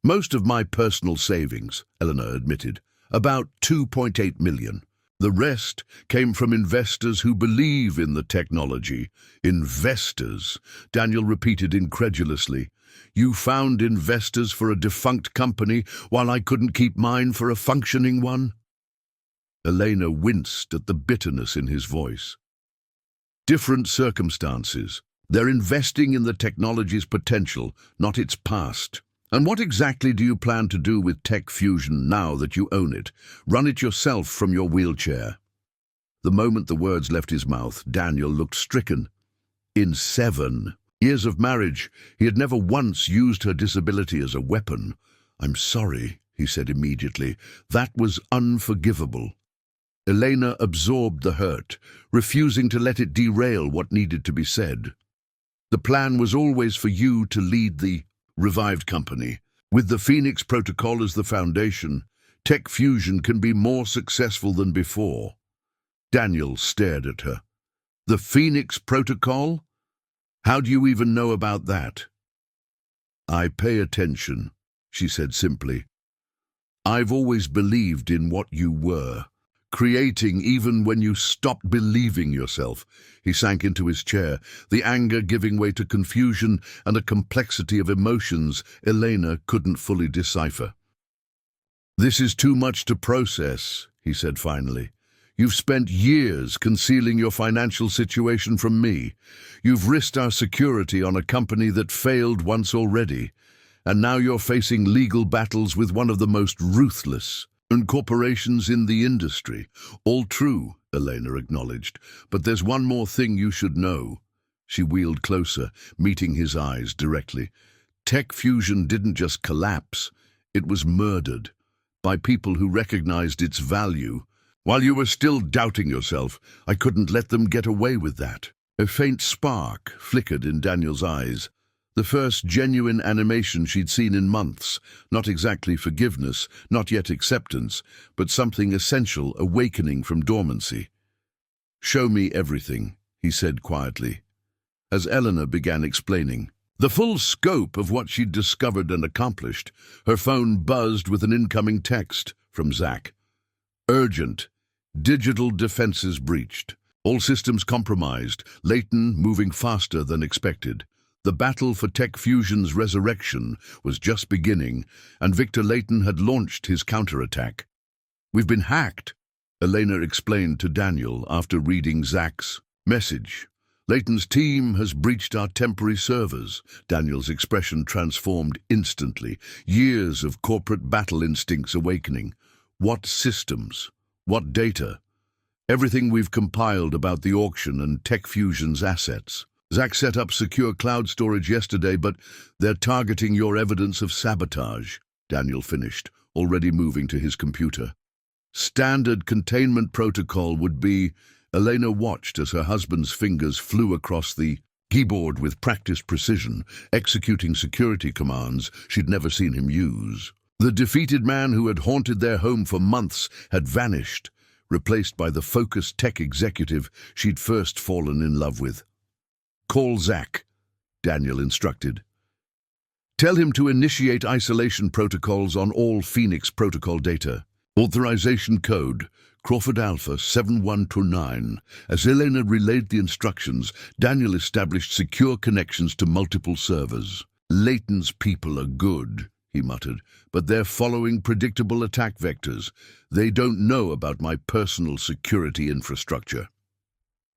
"Most of my personal savings," Eleanor admitted. "About 2.8 million. The rest came from investors who believe in the technology." "Investors?" Daniel repeated incredulously. "You found investors for a defunct company while I couldn't keep mine for a functioning one?" Elena winced at the bitterness in his voice. "Different circumstances. They're investing in the technology's potential, not its past." "And what exactly do you plan to do with Tech Fusion now that you own it? Run it yourself from your wheelchair?" The moment the words left his mouth, Daniel looked stricken. In 7 years of marriage, he had never once used her disability as a weapon. "I'm sorry," he said immediately. "That was unforgivable." Elena absorbed the hurt, refusing to let it derail what needed to be said. "The plan was always for you to lead the revived company. With the Phoenix Protocol as the foundation, Tech Fusion can be more successful than before." Daniel stared at her. "The Phoenix Protocol? How do you even know about that?" "I pay attention," she said simply. "I've always believed in what you were, creating even when you stopped believing yourself." He sank into his chair, the anger giving way to confusion and a complexity of emotions Elena couldn't fully decipher. "This is too much to process," he said finally. "You've spent years concealing your financial situation from me. You've risked our security on a company that failed once already, and now you're facing legal battles with one of the most ruthless corporations in the industry." "All true," Elena acknowledged, "but there's one more thing you should know." She wheeled closer, meeting his eyes directly. "Tech Fusion didn't just collapse, it was murdered by people who recognized its value. While you were still doubting yourself, I couldn't let them get away with that." A faint spark flickered in Daniel's eyes. The first genuine animation she'd seen in months. Not exactly forgiveness, not yet acceptance, but something essential awakening from dormancy. "Show me everything," he said quietly. As Eleanor began explaining the full scope of what she'd discovered and accomplished, her phone buzzed with an incoming text from Zach. "Urgent. Digital defenses breached. All systems compromised. Leighton moving faster than expected." The battle for Tech Fusion's resurrection was just beginning, and Victor Leighton had launched his counterattack. "We've been hacked," Elena explained to Daniel after reading Zach's message. "Leighton's team has breached our temporary servers." Daniel's expression transformed instantly, years of corporate battle instincts awakening. "What systems? What data?" "Everything we've compiled about the auction and Tech Fusion's assets. Zach set up secure cloud storage yesterday, but they're targeting your evidence of sabotage," Daniel finished, already moving to his computer. "Standard containment protocol would be..." Elena watched as her husband's fingers flew across the keyboard with practiced precision, executing security commands she'd never seen him use. The defeated man who had haunted their home for months had vanished, replaced by the focused tech executive she'd first fallen in love with. "Call Zach," Daniel instructed. "Tell him to initiate isolation protocols on all Phoenix Protocol data. Authorization code, Crawford Alpha 7129. As Elena relayed the instructions, Daniel established secure connections to multiple servers. "Leighton's people are good," he muttered, "but they're following predictable attack vectors. They don't know about my personal security infrastructure."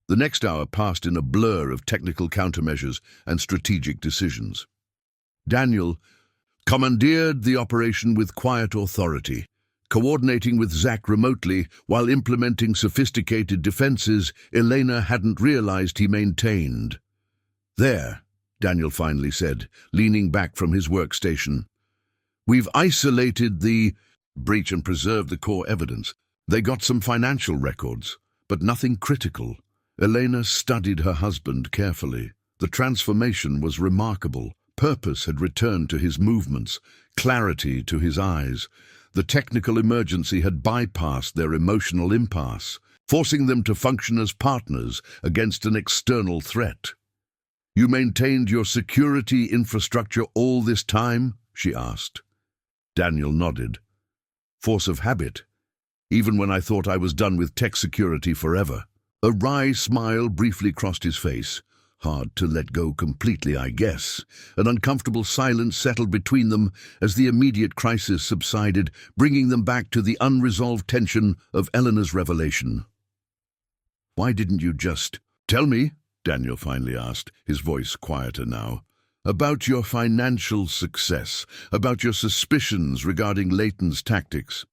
The next hour passed in a blur of technical countermeasures and strategic decisions. Daniel commandeered the operation with quiet authority, coordinating with Zach remotely while implementing sophisticated defenses Elena hadn't realized he maintained. "There," Daniel finally said, leaning back from his workstation. "We've isolated the breach and preserved the core evidence. They got some financial records, but nothing critical." Elena studied her husband carefully. The transformation was remarkable. Purpose had returned to his movements, clarity to his eyes. The technical emergency had bypassed their emotional impasse, forcing them to function as partners against an external threat. "You maintained your security infrastructure all this time?" she asked. Daniel nodded. "Force of habit, even when I thought I was done with tech security forever." A wry smile briefly crossed his face. Hard to let go completely, I guess. An uncomfortable silence settled between them as the immediate crisis subsided, bringing them back to the unresolved tension of Eleanor's revelation. "Why didn't you just tell me?" Daniel finally asked, his voice quieter now. "About your financial success, about your suspicions regarding Leighton's tactics."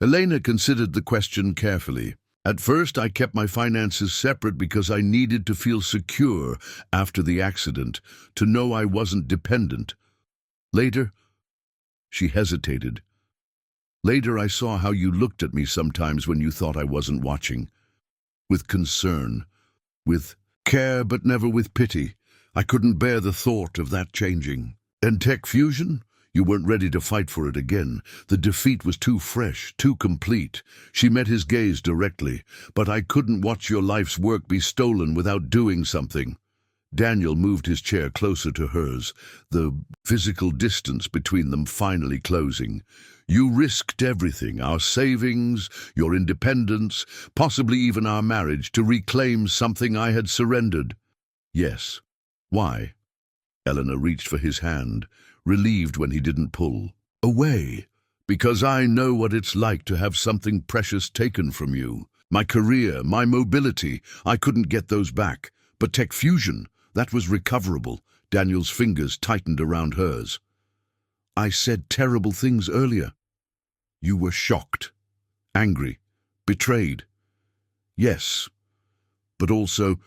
Elena considered the question carefully. "At first, I kept my finances separate because I needed to feel secure after the accident, to know I wasn't dependent. Later," she hesitated, "later I saw how you looked at me sometimes when you thought I wasn't watching. With concern, with care, but never with pity. I couldn't bear the thought of that changing. And Tech Fusion? You weren't ready to fight for it again. The defeat was too fresh, too complete." She met his gaze directly. "But I couldn't watch your life's work be stolen without doing something." Daniel moved his chair closer to hers, the physical distance between them finally closing. "You risked everything, our savings, your independence, possibly even our marriage, to reclaim something I had surrendered." "Yes. Why?" Eleanor reached for his hand, relieved when he didn't pull away. "Because I know what it's like to have something precious taken from you. My career, my mobility, I couldn't get those back. But Tech Fusion, that was recoverable." Daniel's fingers tightened around hers. "I said terrible things earlier." "You were shocked, angry, betrayed." "Yes, but also—"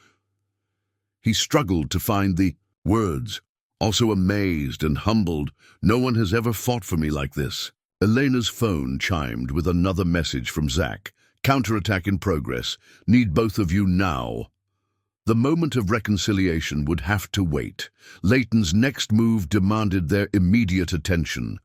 He struggled to find the words. "Also amazed and humbled. No one has ever fought for me like this." Elena's phone chimed with another message from Zach. "Counterattack in progress. Need both of you now." The moment of reconciliation would have to wait. Leighton's next move demanded their immediate attention.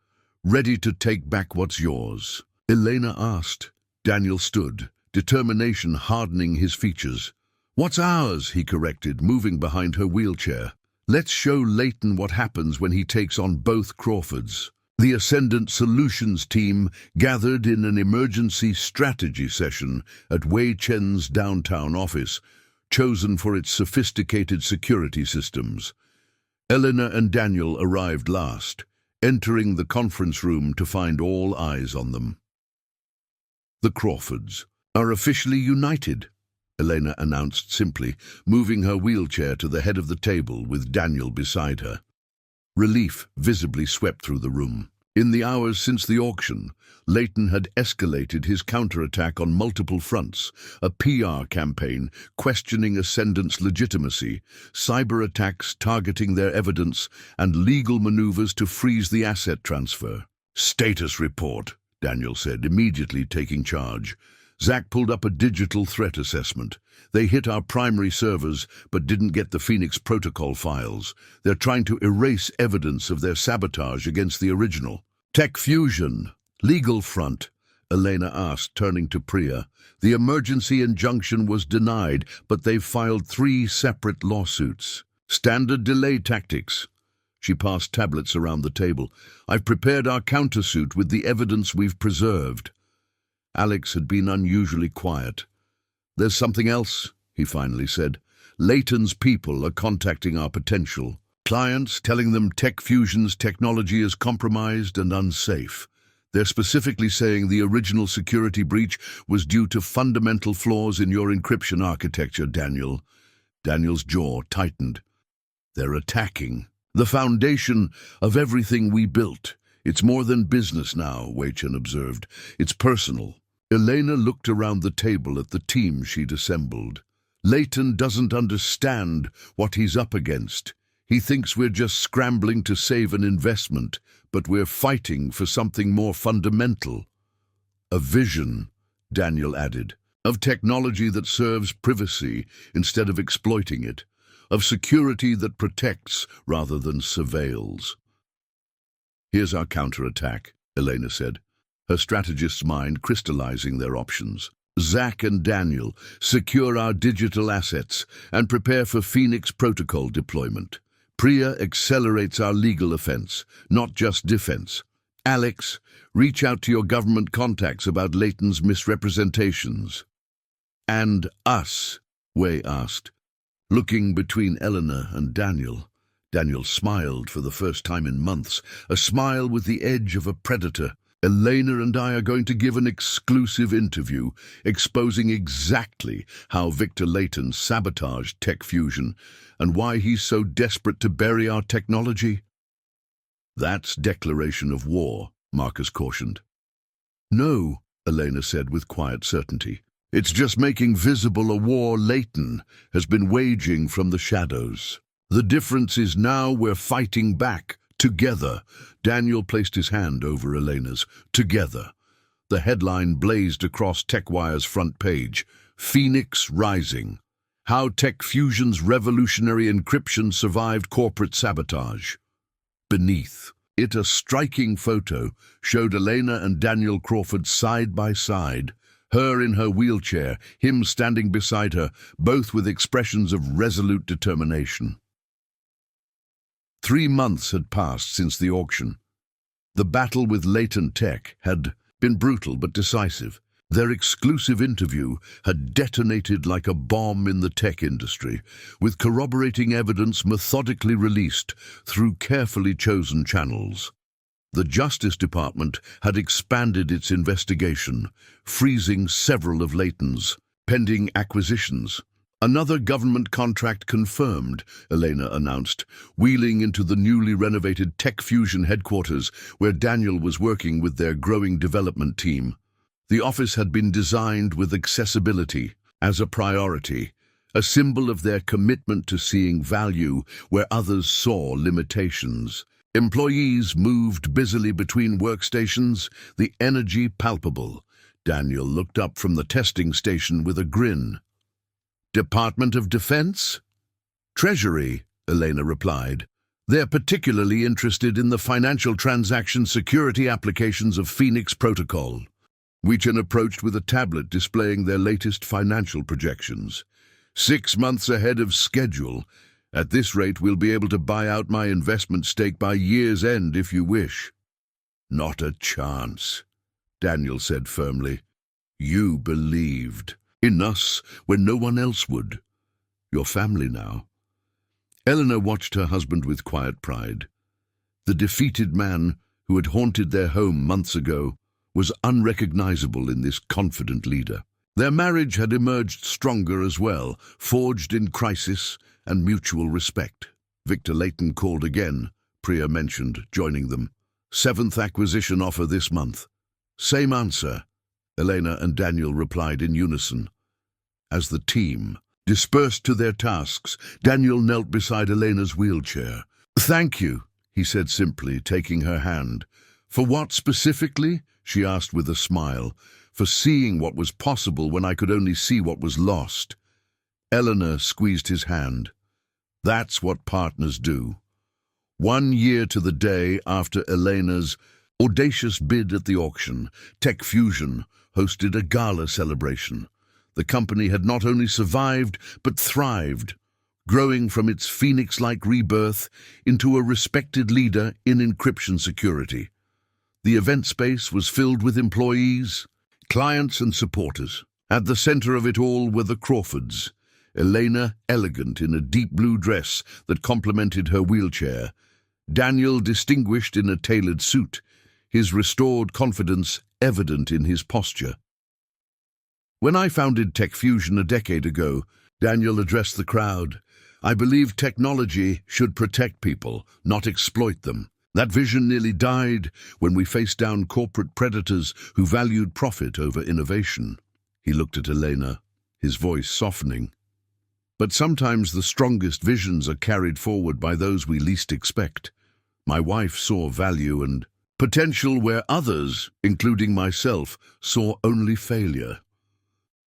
"Ready to take back what's yours?" Elena asked. Daniel stood, determination hardening his features. "What's ours?" he corrected, moving behind her wheelchair. "Let's show Leighton what happens when he takes on both Crawfords." The Ascendant Solutions team gathered in an emergency strategy session at Wei Chen's downtown office, chosen for its sophisticated security systems. Eleanor and Daniel arrived last, entering the conference room to find all eyes on them. "The Crawfords are officially united," Elena announced simply, moving her wheelchair to the head of the table with Daniel beside her. Relief visibly swept through the room. In the hours since the auction, Leighton had escalated his counterattack on multiple fronts: a PR campaign questioning Ascendant's legitimacy, cyber attacks targeting their evidence, and legal maneuvers to freeze the asset transfer. "Status report," Daniel said, immediately taking charge. Zach pulled up a digital threat assessment. "They hit our primary servers, but didn't get the Phoenix protocol files. They're trying to erase evidence of their sabotage against the original." "Tech Fusion, legal front?" Elena asked, turning to Priya. "The emergency injunction was denied, but they've filed 3 separate lawsuits." "Standard delay tactics." She passed tablets around the table. "I've prepared our countersuit with the evidence we've preserved." Alex had been unusually quiet. "There's something else," he finally said. "Leighton's people are contacting our potential clients, telling them Tech Fusion's technology is compromised and unsafe. They're specifically saying the original security breach was due to fundamental flaws in your encryption architecture, Daniel." Daniel's jaw tightened. "They're attacking the foundation of everything we built. It's more than business now," Wei Chen observed. "It's personal." Elena looked around the table at the team she'd assembled. "Leighton doesn't understand what he's up against. He thinks we're just scrambling to save an investment, but we're fighting for something more fundamental. A vision," Daniel added, "of technology that serves privacy instead of exploiting it. of security that protects rather than surveils. "Here's our counterattack," Elena said, her strategist's mind crystallizing their options. "Zach and Daniel, secure our digital assets and prepare for Phoenix Protocol deployment. Priya accelerates our legal offense, not just defense. Alex, reach out to your government contacts about Leighton's misrepresentations." "And us?" Wei asked, looking between Eleanor and Daniel. Daniel smiled for the first time in months, a smile with the edge of a predator. "Elena and I are going to give an exclusive interview, exposing exactly how Victor Leighton sabotaged Tech Fusion and why he's so desperate to bury our technology." "That's declaration of war," Marcus cautioned. "No," Elena said with quiet certainty. "It's just making visible a war Leighton has been waging from the shadows. The difference is now we're fighting back, together." Daniel placed his hand over Elena's. "Together." The headline blazed across TechWire's front page. "Phoenix Rising. How Tech Fusion's revolutionary encryption survived corporate sabotage." Beneath it, a striking photo showed Elena and Daniel Crawford side by side, her in her wheelchair, him standing beside her, both with expressions of resolute determination. 3 months had passed since the auction. The battle with Leighton Tech had been brutal but decisive. Their exclusive interview had detonated like a bomb in the tech industry, with corroborating evidence methodically released through carefully chosen channels. The Justice Department had expanded its investigation, freezing several of Leighton's pending acquisitions. "Another government contract confirmed," Elena announced, wheeling into the newly renovated Tech Fusion headquarters where Daniel was working with their growing development team. The office had been designed with accessibility as a priority, a symbol of their commitment to seeing value where others saw limitations. Employees moved busily between workstations, the energy palpable. Daniel looked up from the testing station with a grin. "Department of Defense?" "Treasury," Elena replied. "They're particularly interested in the financial transaction security applications of Phoenix Protocol." Weechan approached with a tablet displaying their latest financial projections. 6 months ahead of schedule. At this rate, we'll be able to buy out my investment stake by year's end if you wish." "Not a chance," Daniel said firmly. "You believed in us when no one else would. Your family now." Eleanor watched her husband with quiet pride. The defeated man who had haunted their home months ago was unrecognizable in this confident leader. Their marriage had emerged stronger as well, forged in crisis and mutual respect. Victor Leighton called again, Priya mentioned, joining them. 7th acquisition offer this month. "Same answer," Elena and Daniel replied in unison. As the team dispersed to their tasks, Daniel knelt beside Elena's wheelchair. "Thank you," he said simply, taking her hand. "For what specifically?" she asked with a smile. "For seeing what was possible when I could only see what was lost." Eleanor squeezed his hand. "That's what partners do." 1 year to the day after Elena's audacious bid at the auction, Tech Fusion hosted a gala celebration. The company had not only survived, but thrived, growing from its phoenix-like rebirth into a respected leader in encryption security. The event space was filled with employees, clients and supporters. At the center of it all were the Crawfords, Elena elegant in a deep blue dress that complemented her wheelchair, Daniel distinguished in a tailored suit, his restored confidence evident in his posture. "When I founded Tech Fusion a decade ago," Daniel addressed the crowd, "I believed technology should protect people, not exploit them. That vision nearly died when we faced down corporate predators who valued profit over innovation." He looked at Elena, his voice softening. "But sometimes the strongest visions are carried forward by those we least expect. My wife saw value and potential where others, including myself, saw only failure."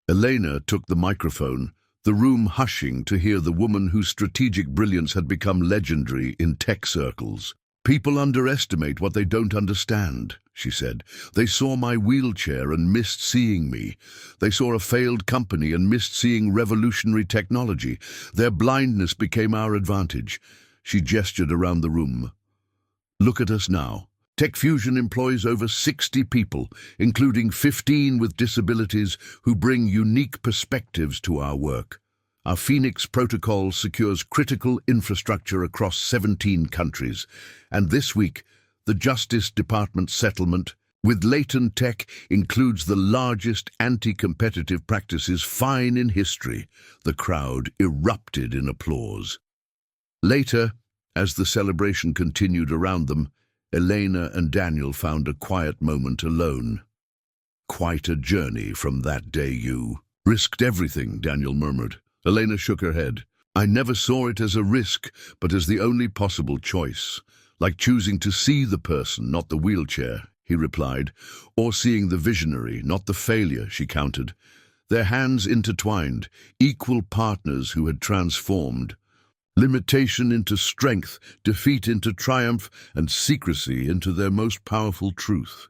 Elena took the microphone, the room hushing to hear the woman whose strategic brilliance had become legendary in tech circles. "People underestimate what they don't understand," she said. "They saw my wheelchair and missed seeing me. They saw a failed company and missed seeing revolutionary technology. Their blindness became our advantage." She gestured around the room. "Look at us now. TechFusion employs over 60 people, including 15 with disabilities who bring unique perspectives to our work. Our Phoenix protocol secures critical infrastructure across 17 countries. And this week, the Justice Department settlement with Latent Tech includes the largest anti-competitive practices fine in history." The crowd erupted in applause. Later, as the celebration continued around them, Elena and Daniel found a quiet moment alone. "Quite a journey from that day you risked everything," Daniel murmured. Elena shook her head. "I never saw it as a risk, but as the only possible choice. Like choosing to see the person, not the wheelchair," he replied. "Or seeing the visionary, not the failure," she countered. Their hands intertwined, equal partners who had transformed. Limitation into strength, defeat into triumph, and secrecy into their most powerful truth.